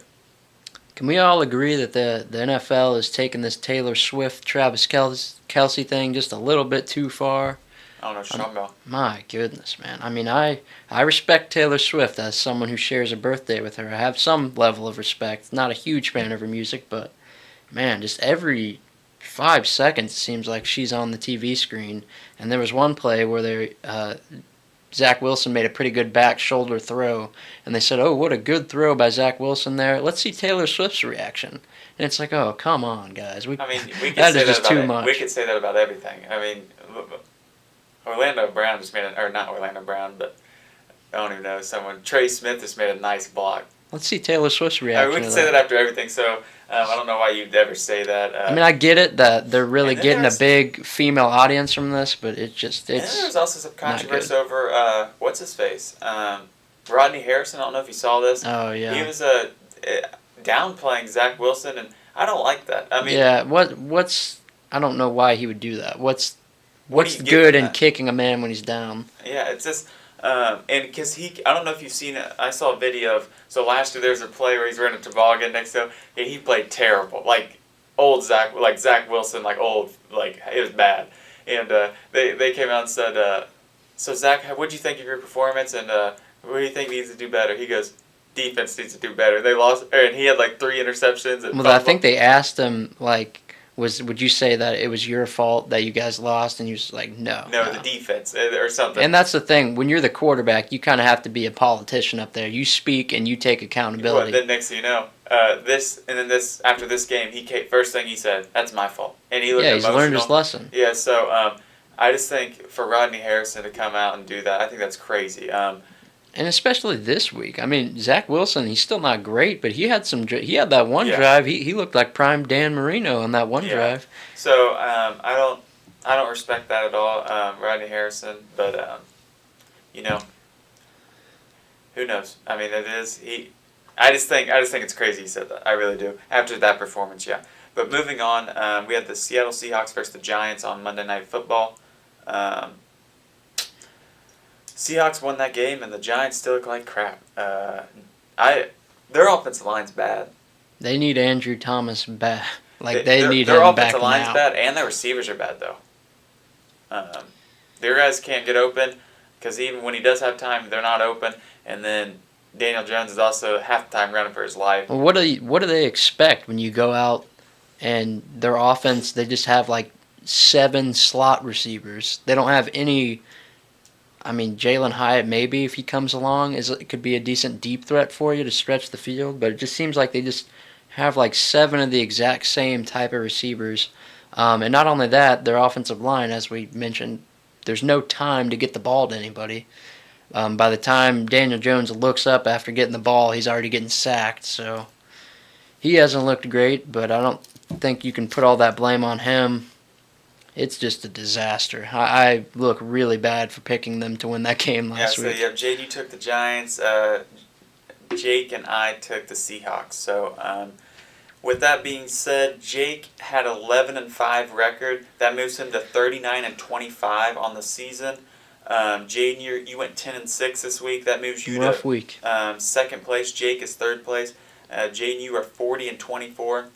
Can we all agree that the NFL is taking this Taylor Swift, Travis Kelce thing just a little bit too far? I don't know what you're talking about. My goodness, man. I mean, I respect Taylor Swift as someone who shares a birthday with her. I have some level of respect. Not a huge fan of her music, but, man, just every 5 seconds it seems like she's on the TV screen. And there was one play where Zach Wilson made a pretty good back shoulder throw, and they said, "Oh, what a good throw by Zach Wilson there. Let's see Taylor Swift's reaction." And it's like, "Oh, come on, guys. I mean, we could that say is just that too about much." We could say that about everything. I mean, Orlando Brown just made or not Orlando Brown, but I don't even know someone. Trey Smith just made a nice block. Let's see Taylor Swift's I reaction. mean, we can say that after everything, so I don't know why you'd ever say that. I mean, I get it that they're really and then getting a there's- big female audience from this, but And then there's it's also some controversy good. over what's his face, Rodney Harrison. I don't know if you saw this. oh yeah. He was downplaying Zach Wilson, and I don't like that. I mean, yeah, what's I don't know why he would do that. What's What do you get good from in that? kicking a man when he's down? yeah, it's just. And because I don't know if you've seen it. I saw a video of. So last year there's a play where he's running a toboggan next to him. Yeah, he played terrible, like old Zach, like Zach Wilson, like old, like it was bad. And they came out and said, "So Zach, what do you think of your performance? And what do you think needs to do better?" He goes, "Defense needs to do better." They lost, and he had like 3 interceptions. And Well, I think they asked him like, would you say that it was your fault that you guys lost? And he was like, no. no, the defense or something. And that's the thing. When you're the quarterback, you kind of have to be a politician up there. You speak and you take Well, accountability. then next thing you know, after this game, first thing he said, "That's my fault," and he looked Yeah, he's emotional. learned his lesson. Yeah, so I just think for Rodney Harrison to come out and do that, I think that's crazy. And especially this week. I mean, Zach Wilson, he's still not great, but he had that one Yeah. drive. He looked like prime Dan Marino on that one Yeah. drive. So I don't respect that at all, Rodney Harrison. But who knows? I mean, it is he. I just think it's crazy he said that. I really do. After that performance, yeah. But moving on, we had the Seattle Seahawks versus the Giants on Monday Night Football. Seahawks won that game, and the Giants still look like crap. Their offensive line's bad. They need Andrew Thomas back. Like, Their- they need their him back offensive line's now. bad, and their receivers are bad though. Their guys can't get open because even when he does have time, they're not open. And then Daniel Jones is also half the time running for his life. Well, what do they expect when you go out and their offense, they just have like 7 slot receivers. They don't have any. I mean, Jalen Hyatt maybe if he comes along it could be a decent deep threat for you to stretch the field, but it just seems like they just have like 7 of the exact same type of receivers. And not only that, their offensive line, as we mentioned, there's no time to get the ball to anybody. By the time Daniel Jones looks up after getting the ball, he's already getting sacked. So he hasn't looked great, but I don't think you can put all that blame on him. It's just a disaster. I look really bad for picking them to win that game last week. Yeah, JD took the Giants. Jake and I took the Seahawks. So with that being said, Jake had 11-5 record. That moves him to 39-25 on the season. Jaden, you went 10-6 this week. That moves you Rough to week. second place. Jake is third place. Jaden, you are 40-24.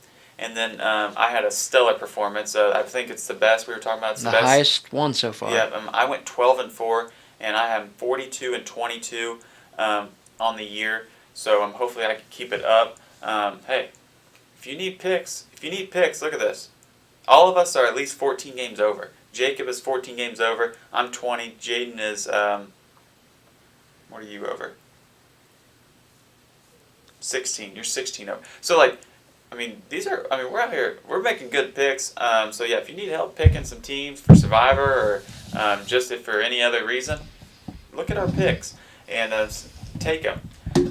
And then I had a stellar performance. I think it's the best. We were talking about it's The best. highest one so far. Yeah, I went 12-4, and I am 42-22 on the year. So hopefully I can keep it up. Hey, if you need picks, look at this. All of us are at least 14 games over. Jacob is 14 games over. I'm 20. Jaden is what are you over? 16. You're 16 over. So we're out here. We're making good picks. So yeah, if you need help picking some teams for Survivor or just if for any other reason, look at our picks and take them.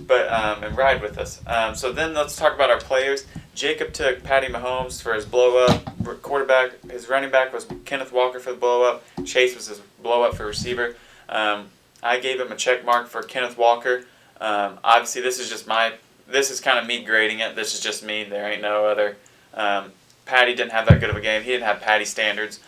But and ride with us. So then let's talk about our players. Jacob took Patty Mahomes for his blow-up quarterback. His running back was Kenneth Walker for the blow-up. Chase was his blow-up for receiver. I gave him a check mark for Kenneth Walker. Obviously, this is kind of me grading it. This is just me. There ain't no other Patty didn't have that good of a game. He didn't have Patty standards.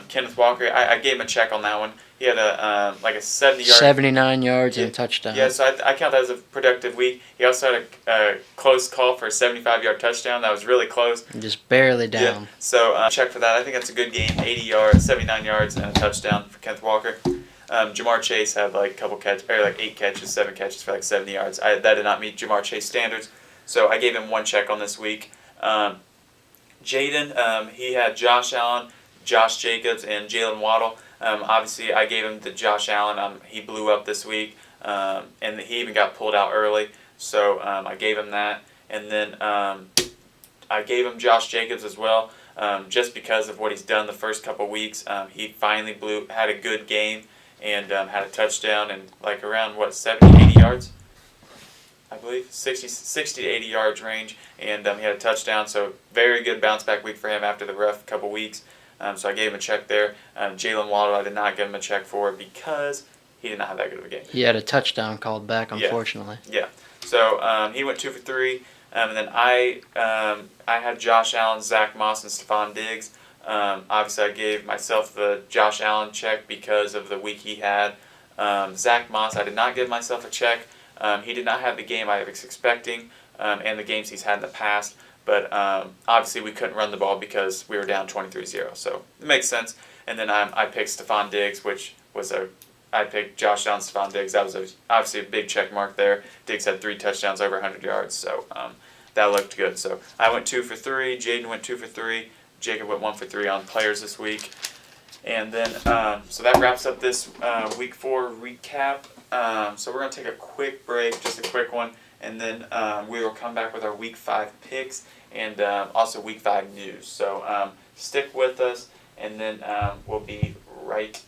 Kenneth Walker, I gave him a check on that one. He had a 70-yard. 79 yards and a touchdown. Yeah, so I count that as a productive week. He also had a close call for a 75-yard touchdown. That was really close. Just barely down. Yeah. So check for that. I think that's a good game. 80 yards, 79 yards, and a touchdown for Kenneth Walker. Jamar Chase had like 8 catches, 7 catches for like 70 yards. That did not meet Jamar Chase standards, so I gave him 1 check on this week. Jaden, he had Josh Allen, Josh Jacobs, and Jalen Waddle. Obviously, I gave him to Josh Allen. He blew up this week, and he even got pulled out early, so I gave him that. And then I gave him Josh Jacobs as well, just because of what he's done the first couple weeks. He finally had a good game and had a touchdown and like around 70, 80 yards, I believe, 60 to 80 yards range, and he had a touchdown. So very good bounce back week for him after the rough couple weeks. So I gave him a check there. Jalen Waddle, I did not give him a check for because he did not have that good of a game. He had a touchdown called back, unfortunately. Yeah. So he went 2 for 3. And then I had Josh Allen, Zach Moss, and Stephon Diggs. Obviously, I gave myself the Josh Allen check because of the week he had. Zach Moss, I did not give myself a check. He did not have the game I was expecting and the games he's had in the past. But obviously, we couldn't run the ball because we were down 23-0. So it makes sense. And then I picked Stephon Diggs, which was I picked Josh Allen, Stephon Diggs. That was obviously a big check mark there. Diggs had 3 touchdowns over 100 yards, so that looked good. So I went 2 for 3. Jaden went 2 for 3. Jacob went 1 for 3 on players this week. And then, so that wraps up this Week 4 recap. So we're going to take a quick break, just a quick one, and then we will come back with our Week 5 picks and also Week 5 news. So stick with us, and then we'll be right back.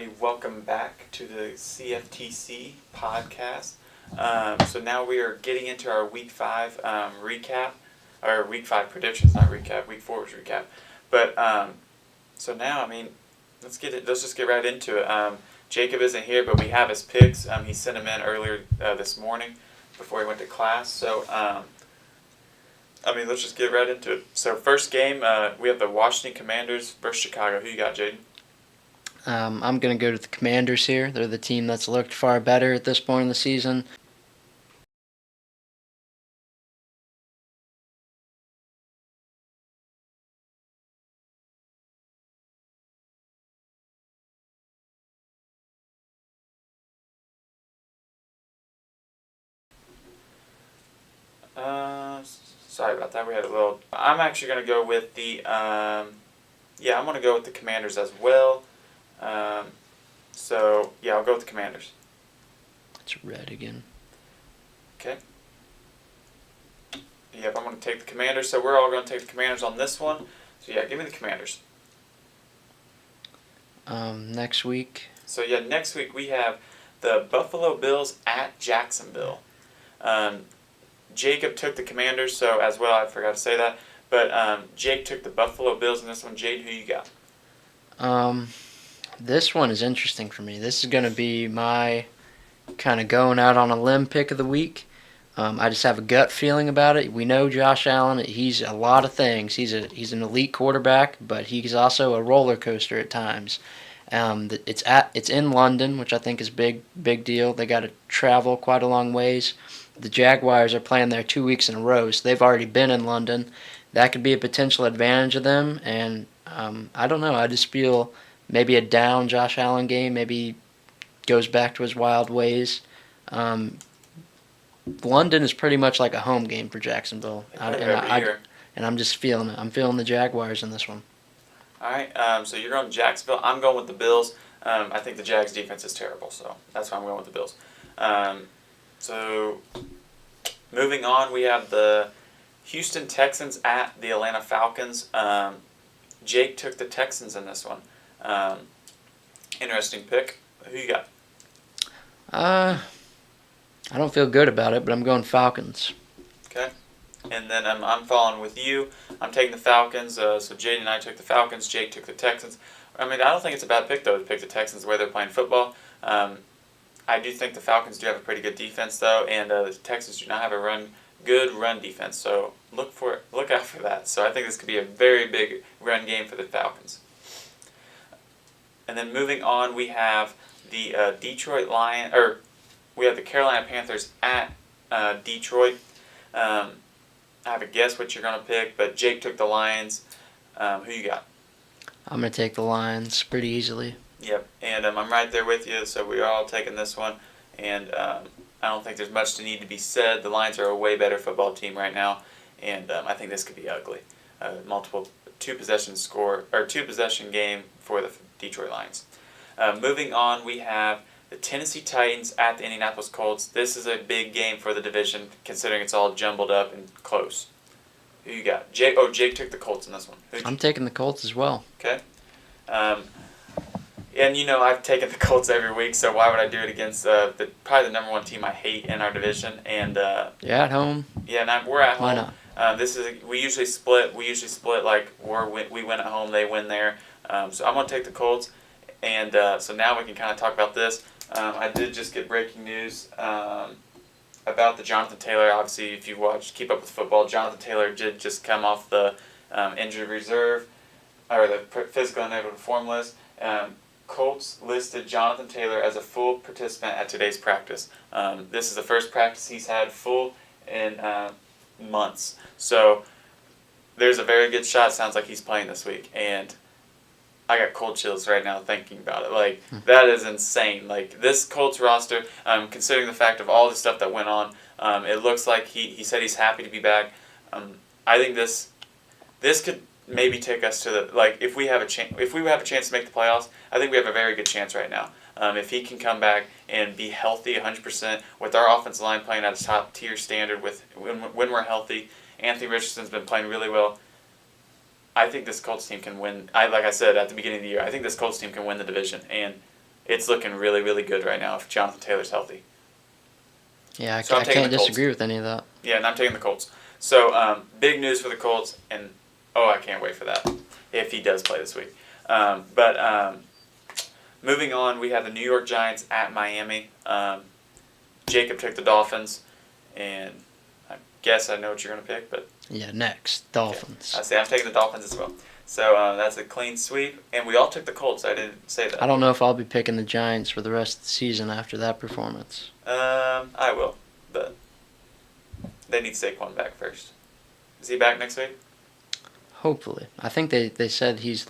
everybody. Welcome back to the CFTC podcast. So now we are getting into our Week 5 recap, or Week 5 predictions, not recap. Week 4 was recap. But so now, let's just get right into it. Jacob isn't here, but we have his picks. He sent them in earlier this morning before he went to class. So let's just get right into it. So first game, we have the Washington Commanders versus Chicago. Who you got, Jaden? I'm going to go to the Commanders here. They're the team that's looked far better at this point in the season. Sorry about that. We had a little. I'm actually going to go with the. I'm going to go with the Commanders as well. I'll go with the Commanders. It's red again. Okay. Yep, I'm going to take the Commanders. So we're all going to take the Commanders on this one. So yeah, give me the Commanders. Next week. So yeah, next week we have the Buffalo Bills at Jacksonville. Jacob took the Commanders, so as well, I forgot to say that. But Jake took the Buffalo Bills in this one. Jade, who you got? This one is interesting for me. This is going to be my kind of going out on a limb pick of the week. I just have a gut feeling about it. We know Josh Allen. He's a lot of things. He's an elite quarterback, but he's also a roller coaster at times. It's in London, which I think is big deal. They got to travel quite a long ways. The Jaguars are playing there 2 weeks in a row, so they've already been in London. That could be a potential advantage of them, and I don't know. I just feel maybe a down Josh Allen game. Maybe he goes back to his wild ways. London is pretty much like a home game for Jacksonville, and I'm just feeling it. I'm feeling the Jaguars in this one. All right, so you're going to Jacksonville. I'm going with the Bills. I think the Jags' defense is terrible, so that's why I'm going with the Bills. So moving on, we have the Houston Texans at the Atlanta Falcons. Jake took the Texans in this one. Interesting pick. Who you got? I don't feel good about it, but I'm going Falcons. Okay. And then I'm following with you. I'm taking the Falcons. So Jade and I took the Falcons. Jake took the Texans. I don't think it's a bad pick, though, to pick the Texans the way they're playing football. I do think the Falcons do have a pretty good defense, though, and the Texans do not have a good run defense. So look out for that. So I think this could be a very big run game for the Falcons. And then moving on, we have the we have the Carolina Panthers at Detroit. I have a guess what you're going to pick, but Jake took the Lions. Who you got? I'm going to take the Lions pretty easily. Yep, and I'm right there with you, so we're all taking this one. And I don't think there's much to need to be said. The Lions are a way better football team right now, and I think this could be ugly. Two-possession game for the Detroit Lions. Moving on, we have the Tennessee Titans at the Indianapolis Colts. This is a big game for the division, considering it's all jumbled up and close. Who you got? Jake took the Colts in this one. I'm taking the Colts as well. Okay. And I've taken the Colts every week, so why would I do it against probably the number one team I hate in our division? And you're at home. Yeah, and we're at home. Why not? We usually split. We usually split like we win at home, they win there. So I'm gonna take the Colts, and so now we can kind of talk about this. I did just get breaking news about the Jonathan Taylor. Obviously, if you keep up with football, Jonathan Taylor did just come off the injured reserve or the physical unable to perform list. Colts listed Jonathan Taylor as a full participant at today's practice. This is the first practice he's had full in months. So there's a very good shot. Sounds like he's playing this week, and I got cold chills right now thinking about it. That is insane. This Colts roster, considering the fact of all the stuff that went on, it looks like he said he's happy to be back. I think this could maybe take us to the if we have a chance to make the playoffs. I think we have a very good chance right now. If he can come back and be healthy 100% with our offensive line playing at a top tier standard when we're healthy. Anthony Richardson's been playing really well. I think this Colts team can win. Like I said at the beginning of the year, I think this Colts team can win the division, and it's looking really, really good right now if Jonathan Taylor's healthy. Yeah, So I'm I taking can't the Colts. disagree with any of that. Yeah, and I'm taking the Colts. So big news for the Colts, and I can't wait for that if he does play this week. But moving on, we have the New York Giants at Miami. Jacob took the Dolphins, and I guess I know what you're going to pick, but Yeah, next, Dolphins. I say I'm taking the Dolphins as well. So that's a clean sweep, and we all took the Colts. I didn't say that. I don't know if I'll be picking the Giants for the rest of the season after that performance. I will, but they need Saquon back first. Is he back next week? Hopefully. I think they said he's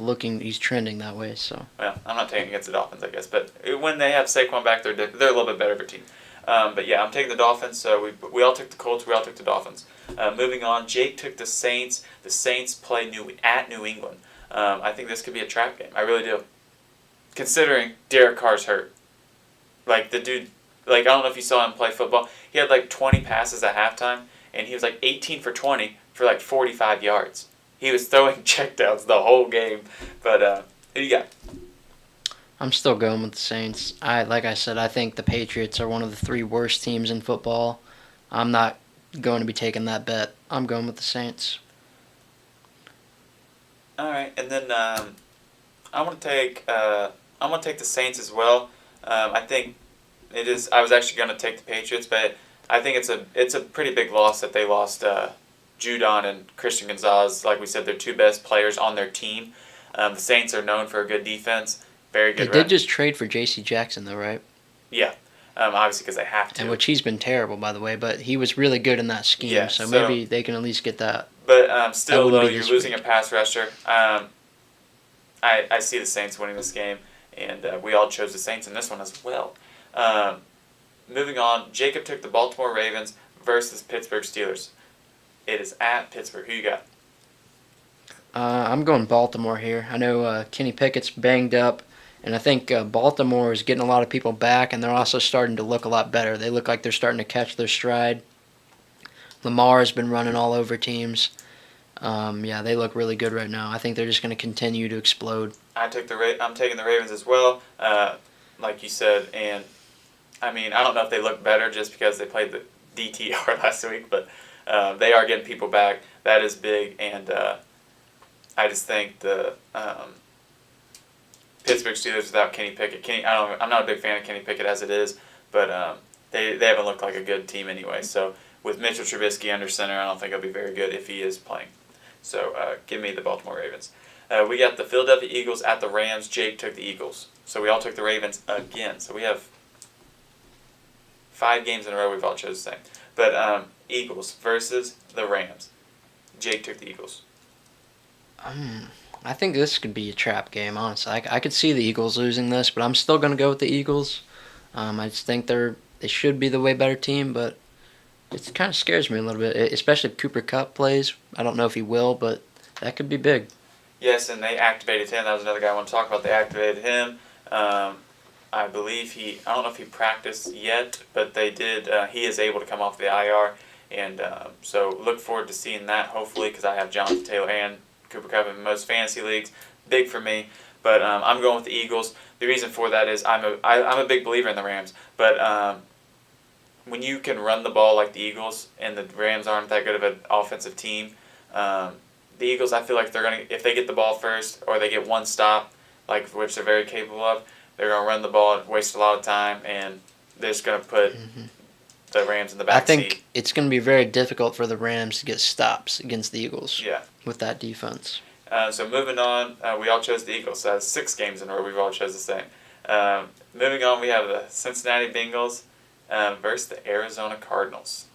trending that way, so. Well, I'm not taking against the Dolphins, I guess, but when they have Saquon back, they're a little bit better of a team. But yeah, I'm taking the Dolphins. So we all took the Colts. We all took the Dolphins. Moving on, Jake took the Saints. The Saints play at New England. I think this could be a trap game. I really do. Considering Derek Carr's hurt, like the dude, like I don't know if you saw him play football. He had like 20 passes at halftime, and he was like 18 for 20 for like 45 yards. He was throwing checkdowns the whole game. But who you got? I'm still going with the Saints. Like I said, I think the Patriots are one of the 3 worst teams in football. I'm not going to be taking that bet. I'm going with the Saints. All right, and then I'm gonna take the Saints as well. I think it is. I was actually gonna take the Patriots, but I think it's a pretty big loss that they lost Judon and Christian Gonzalez. Like we said, they're 2 best players on their team. The Saints are known for a good defense. Very good. They did just trade for J.C. Jackson, though, right? Yeah, obviously because they have to. And which he's been terrible, by the way, but he was really good in that scheme, Yeah, so so- maybe they can at least get that. But still, wouldn't though, be you're this losing week. a pass rusher. I see the Saints winning this game, and we all chose the Saints in this one as well. Moving on, Jacob took the Baltimore Ravens versus Pittsburgh Steelers. It is at Pittsburgh. Who you got? I'm going Baltimore here. I know Kenny Pickett's banged up, and I think Baltimore is getting a lot of people back, and they're also starting to look a lot better. They look like they're starting to catch their stride. Lamar has been running all over teams. Yeah, they look really good right now. I think they're just going to continue to explode. I'm taking the Ravens as well, like you said, and I mean I don't know if they look better just because they played the DTR last week, but they are getting people back. That is big, and I just think the Pittsburgh Steelers without Kenny Pickett. I'm not a big fan of Kenny Pickett as it is, but they haven't looked like a good team anyway. So with Mitchell Trubisky under center, I don't think he'll be very good if he is playing. So give me the Baltimore Ravens. We got the Philadelphia Eagles at the Rams. Jake took the Eagles. So we all took the Ravens again. So we have 5 games in a row we've all chose the same. But Eagles versus the Rams. Jake took the Eagles. I think this could be a trap game, honestly. I could see the Eagles losing this, but I'm still going to go with the Eagles. I just think they should be the way better team, but it kind of scares me a little bit, especially if Cooper Kupp plays. I don't know if he will, but that could be big. Yes, and they activated him. That was another guy I want to talk about. They activated him. I believe I don't know if he practiced yet, but they did. He is able to come off the IR, and so look forward to seeing that, hopefully, because I have Jonathan Taylor and Cooper Kupp in most fantasy leagues. Big for me, but I'm going with the Eagles. The reason for that is I'm a big believer in the Rams, but when you can run the ball like the Eagles and the Rams aren't that good of an offensive team, the Eagles, I feel like they're gonna, if they get the ball first or they get one stop, like which they're very capable of, they're gonna run the ball and waste a lot of time, and they're just gonna put the Rams in the back I think seat. it's going to be very difficult for the Rams to get stops against the Eagles Yeah. with that defense. So moving on, we all chose the Eagles. So that's 6 games in a row we've all chose the same. Moving on, we have the Cincinnati Bengals versus the Arizona Cardinals.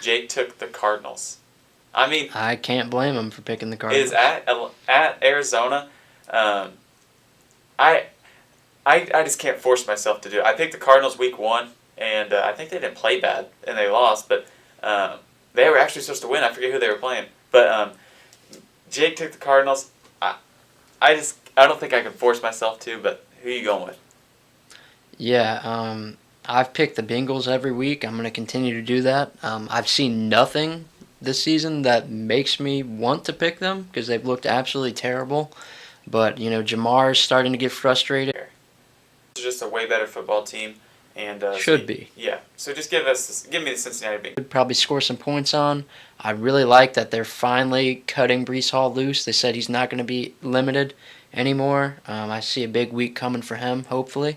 Jake took the Cardinals. I mean, I can't blame him for picking the it Cardinals. is at Arizona. I just can't force myself to do it. I picked the Cardinals week 1, and I think they didn't play bad, and they lost, but they were actually supposed to win. I forget who they were playing. But Jake took the Cardinals. I don't think I can force myself to, but who are you going with? Yeah, I've picked the Bengals every week. I'm going to continue to do that. I've seen nothing this season that makes me want to pick them because they've looked absolutely terrible. But, Jamar's starting to get frustrated. way better football team. And Should be. Yeah. So just give me the Cincinnati Bengals. Could probably score some points on. I really like that they're finally cutting Breece Hall loose. They said he's not going to be limited anymore. I see a big week coming for him, hopefully.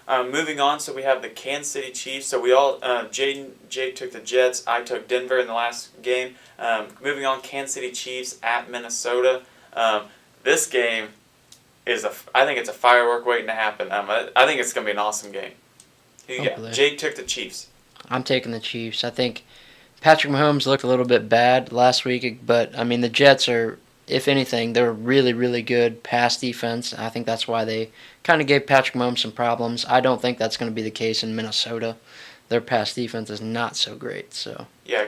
Moving on, so we have the Kansas City Chiefs. So we all, Jake took the Jets. I took Denver in the last game. Moving on, Kansas City Chiefs at Minnesota. This game is I think it's a firework waiting to happen. I think it's going to be an awesome game. Who you got? Hopefully. Jake took the Chiefs. I'm taking the Chiefs. I think Patrick Mahomes looked a little bit bad last week, but, I mean, the Jets are, if anything, they're a really, really good pass defense. I think that's why they kind of gave Patrick Mahomes some problems. I don't think that's going to be the case in Minnesota. Their pass defense is not so great. So Yeah,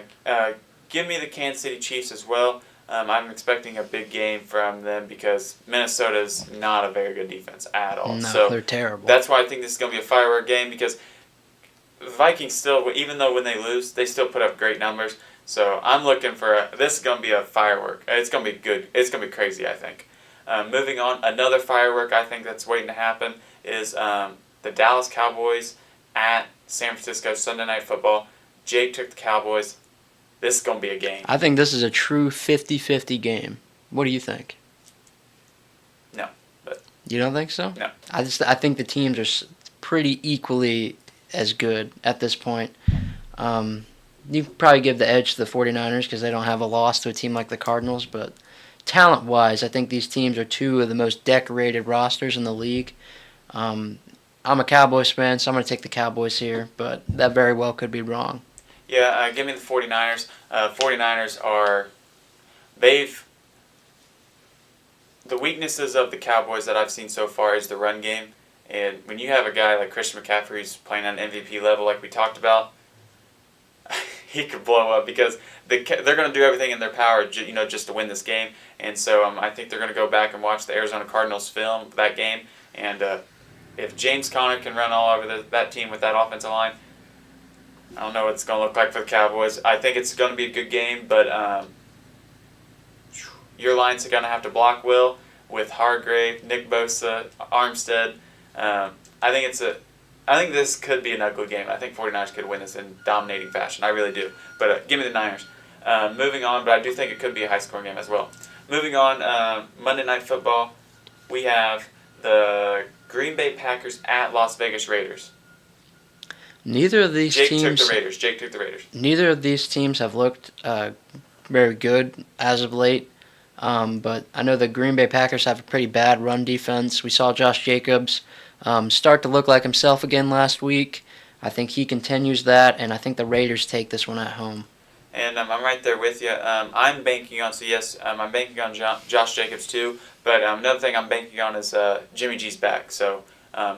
give me the Kansas City Chiefs as well. I'm expecting a big game from them because Minnesota's not a very good defense at all. no, So they're terrible. that's why I think this is going to be a firework game because Vikings still, even though when they lose, they still put up great numbers. So I'm looking for this is going to be a firework. It's going to be good. It's going to be crazy, I think. Moving on, another firework I think that's waiting to happen is the Dallas Cowboys at San Francisco Sunday Night Football. Jake took the Cowboys. This is going to be a game. I think this is a true 50-50 game. What do you think? No, but You don't think so? No. I think the teams are pretty equally as good at this point. You probably give the edge to the 49ers because they don't have a loss to a team like the Cardinals, but talent-wise, I think these teams are two of the most decorated rosters in the league. I'm a Cowboys fan, so I'm going to take the Cowboys here, but that very well could be wrong. yeah, give me the 49ers. 49ers are the weaknesses of the Cowboys that I've seen so far is the run game. And when you have a guy like Christian McCaffrey who's playing on MVP level like we talked about, he could blow up because they're going to do everything in their power, just to win this game. And so I think they're going to go back and watch the Arizona Cardinals film that game. And if James Conner can run all over that team with that offensive line, I don't know what it's going to look like for the Cowboys. I think it's going to be a good game, but your Lions are going to have to block Will with Hargrave, Nick Bosa, Armstead. I think this could be an ugly game. I think 49ers could win this in dominating fashion. I really do. But give me the Niners. Moving on, but I do think it could be a high-scoring game as well. Moving on, Monday Night Football, we have the Green Bay Packers at Las Vegas Raiders. Neither of these Jake teams. Jake took the Raiders. Neither of these teams have looked very good as of late. But I know the Green Bay Packers have a pretty bad run defense. We saw Josh Jacobs start to look like himself again last week. I think he continues that, and I think the Raiders take this one at home. And I'm right there with you. I'm banking on, I'm banking on Josh Jacobs too. But another thing I'm banking on is Jimmy G's back. So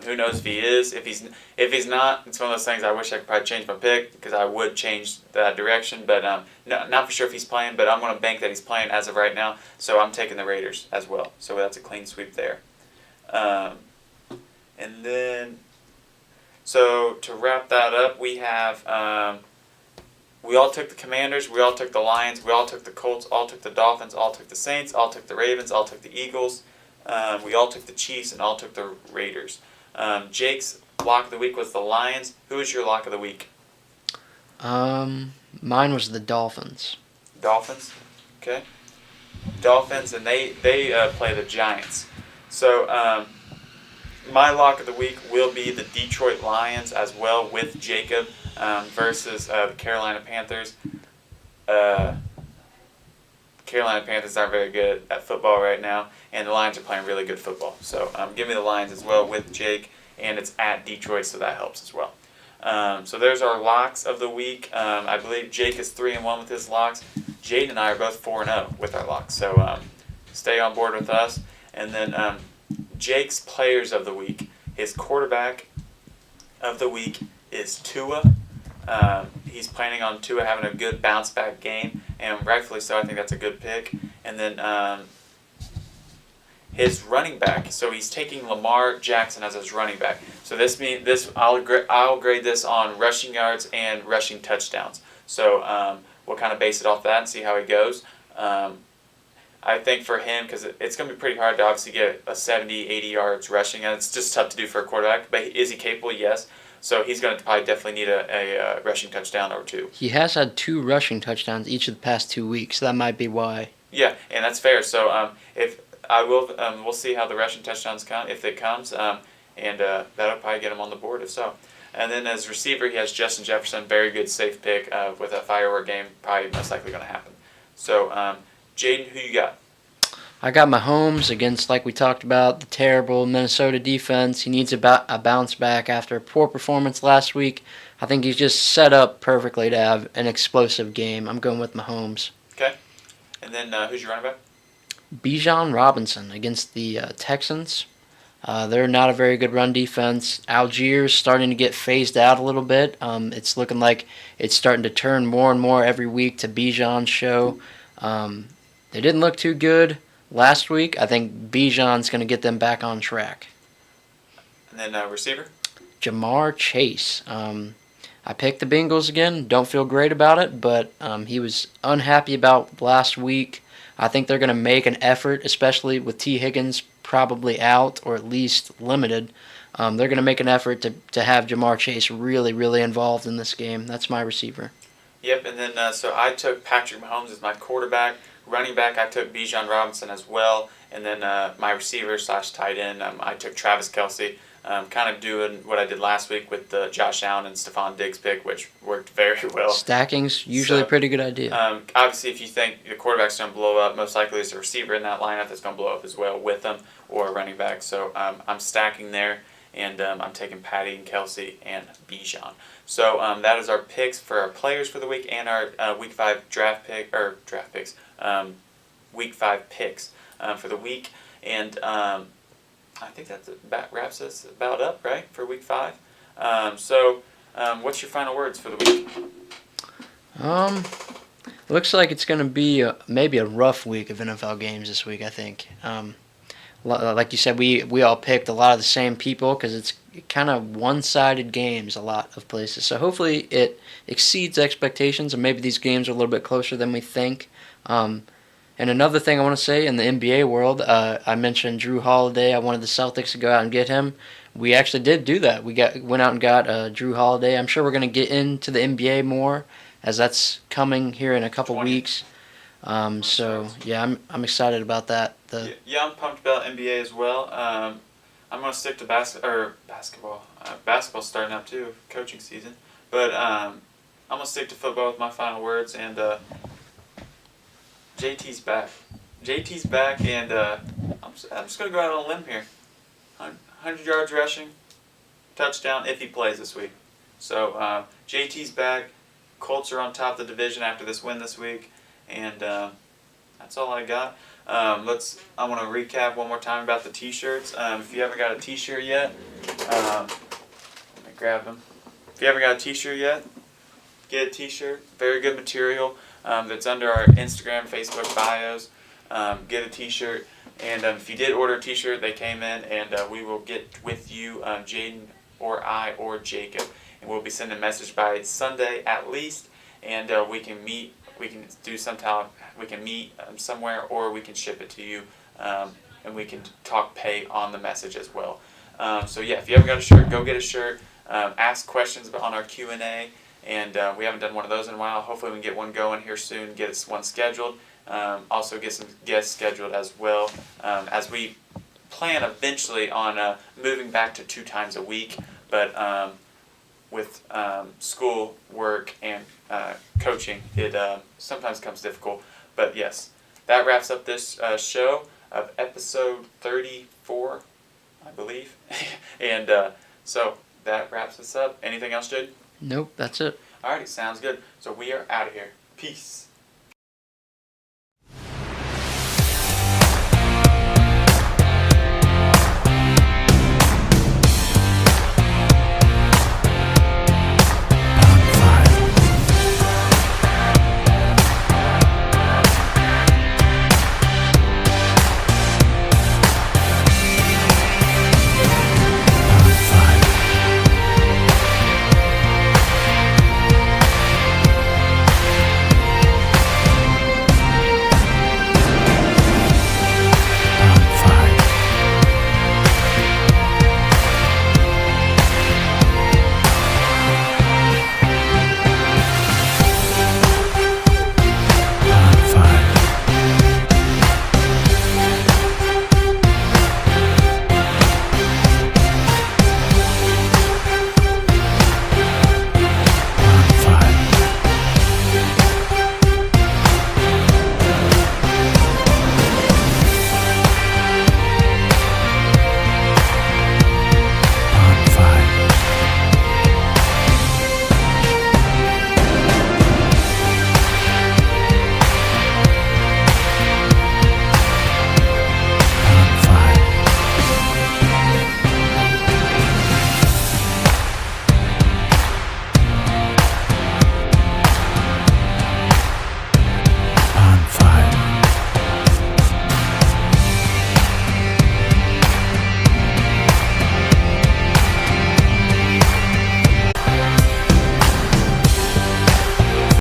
who knows if he is. If he's not, it's one of those things I wish I could probably change my pick because I would change that direction. But not for sure if he's playing, but I'm going to bank that he's playing as of right now. So I'm taking the Raiders as well. So that's a clean sweep there. And then, so to wrap that up, we have, we all took the Commanders, we all took the Lions, we all took the Colts, all took the Dolphins, all took the Saints, all took the Ravens, all took the Eagles, we all took the Chiefs, and all took the Raiders. Jake's lock of the week was the Lions. Who is your lock of the week? Mine was the Dolphins. Dolphins? Okay. Dolphins, and they play the Giants. So, my lock of the week will be the Detroit Lions as well with Jacob versus the Carolina Panthers. Carolina Panthers aren't very good at football right now, and the Lions are playing really good football. So give me the Lions as well with Jake, and it's at Detroit, so that helps as well. So there's our locks of the week. I believe Jake is 3-1 with his locks. Jade and I are both 4-0 with our locks. So stay on board with us. And then Jake's players of the week, his quarterback of the week is Tua. He's planning on Tua having a good bounce back game, and rightfully so. I think that's a good pick. And then his running back. So he's taking Lamar Jackson as his running back. So I'll grade this on rushing yards and rushing touchdowns. So we'll kind of base it off that and see how he goes. I think for him, because it's going to be pretty hard to obviously get a 70, 80 yards rushing, and it's just tough to do for a quarterback. But is he capable? Yes. So he's going to probably definitely need a rushing touchdown or two. He has had 2 rushing touchdowns each of the past 2 weeks. So that might be why. Yeah, and that's fair. So we'll see how the rushing touchdowns come if it comes, and that'll probably get him on the board if so. And then as receiver, he has Justin Jefferson, very good safe pick with a firework game, probably most likely going to happen. So Jaden, who you got? I got Mahomes against, like we talked about, the terrible Minnesota defense. He needs a bounce back after a poor performance last week. I think he's just set up perfectly to have an explosive game. I'm going with Mahomes. Okay. And then who's your running back? Bijan Robinson against the Texans. They're not a very good run defense. Algiers starting to get phased out a little bit. It's looking like it's starting to turn more and more every week to Bijan's show. They didn't look too good last week. I think Bijan's going to get them back on track. And then receiver? Jamar Chase. I picked the Bengals again. Don't feel great about it, but he was unhappy about last week. I think they're going to make an effort, especially with T. Higgins probably out or at least limited. They're going to make an effort to have Jamar Chase really, really involved in this game. That's my receiver. Yep, and then so I took Patrick Mahomes as my quarterback. Running back, I took Bijan Robinson as well. And then my receiver / tight end, I took Travis Kelce. Kind of doing what I did last week with the Josh Allen and Stephon Diggs pick, which worked very well. Stacking's usually a pretty good idea. Obviously, if you think the quarterback's going to blow up, most likely it's a receiver in that lineup that's going to blow up as well with them, or a running back. So I'm stacking there, and I'm taking Patty and Kelce and Bijan. So that is our picks for our players for the week and our Week 5 Week 5 picks for the week. And I think that wraps us about up, right, for Week 5. So what's your final words for the week? Looks like it's going to be maybe a rough week of NFL games this week, I think. Like you said, we all picked a lot of the same people because it's kind of one-sided games a lot of places. So hopefully it exceeds expectations and maybe these games are a little bit closer than we think. And another thing I want to say in the NBA world, I mentioned Drew Holiday. I wanted the Celtics to go out and get him. We actually did do that. We went out and got Drew Holiday. I'm sure we're going to get into the NBA more as that's coming here in a couple weeks. So yeah, I'm excited about that. Yeah, I'm pumped about NBA as well. I'm going to stick to basketball. Basketball's starting up too, coaching season. But I'm going to stick to football with my final words. And JT's back. JT's back, and I'm just going to go out on a limb here. 100 yards rushing, touchdown if he plays this week. So JT's back. Colts are on top of the division after this win this week. And that's all I got. I want to recap one more time about the T-shirts. If you haven't got a T-shirt yet, let me grab them. If you haven't got a T-shirt yet, get a T-shirt. Very good material. That's under our Instagram, Facebook bios. Get a T-shirt. And if you did order a T-shirt, they came in, and we will get with you, Jaden or I or Jacob. And we'll be sending a message by Sunday at least. And we can meet. We can do sometime. We can meet somewhere, or we can ship it to you, and we can talk pay on the message as well. So yeah, if you haven't got a shirt, go get a shirt. Ask questions on our Q&A, and we haven't done one of those in a while. Hopefully we can get one going here soon. Get one scheduled. Also get some guests scheduled as well, as we plan eventually on moving back to 2 times a week, but with school, work, and coaching, it sometimes comes difficult. But yes, that wraps up this show of episode 34, I believe. And so that wraps us up. Anything else, Jaden? Nope, that's it. Alrighty, sounds good. So we are out of here. Peace.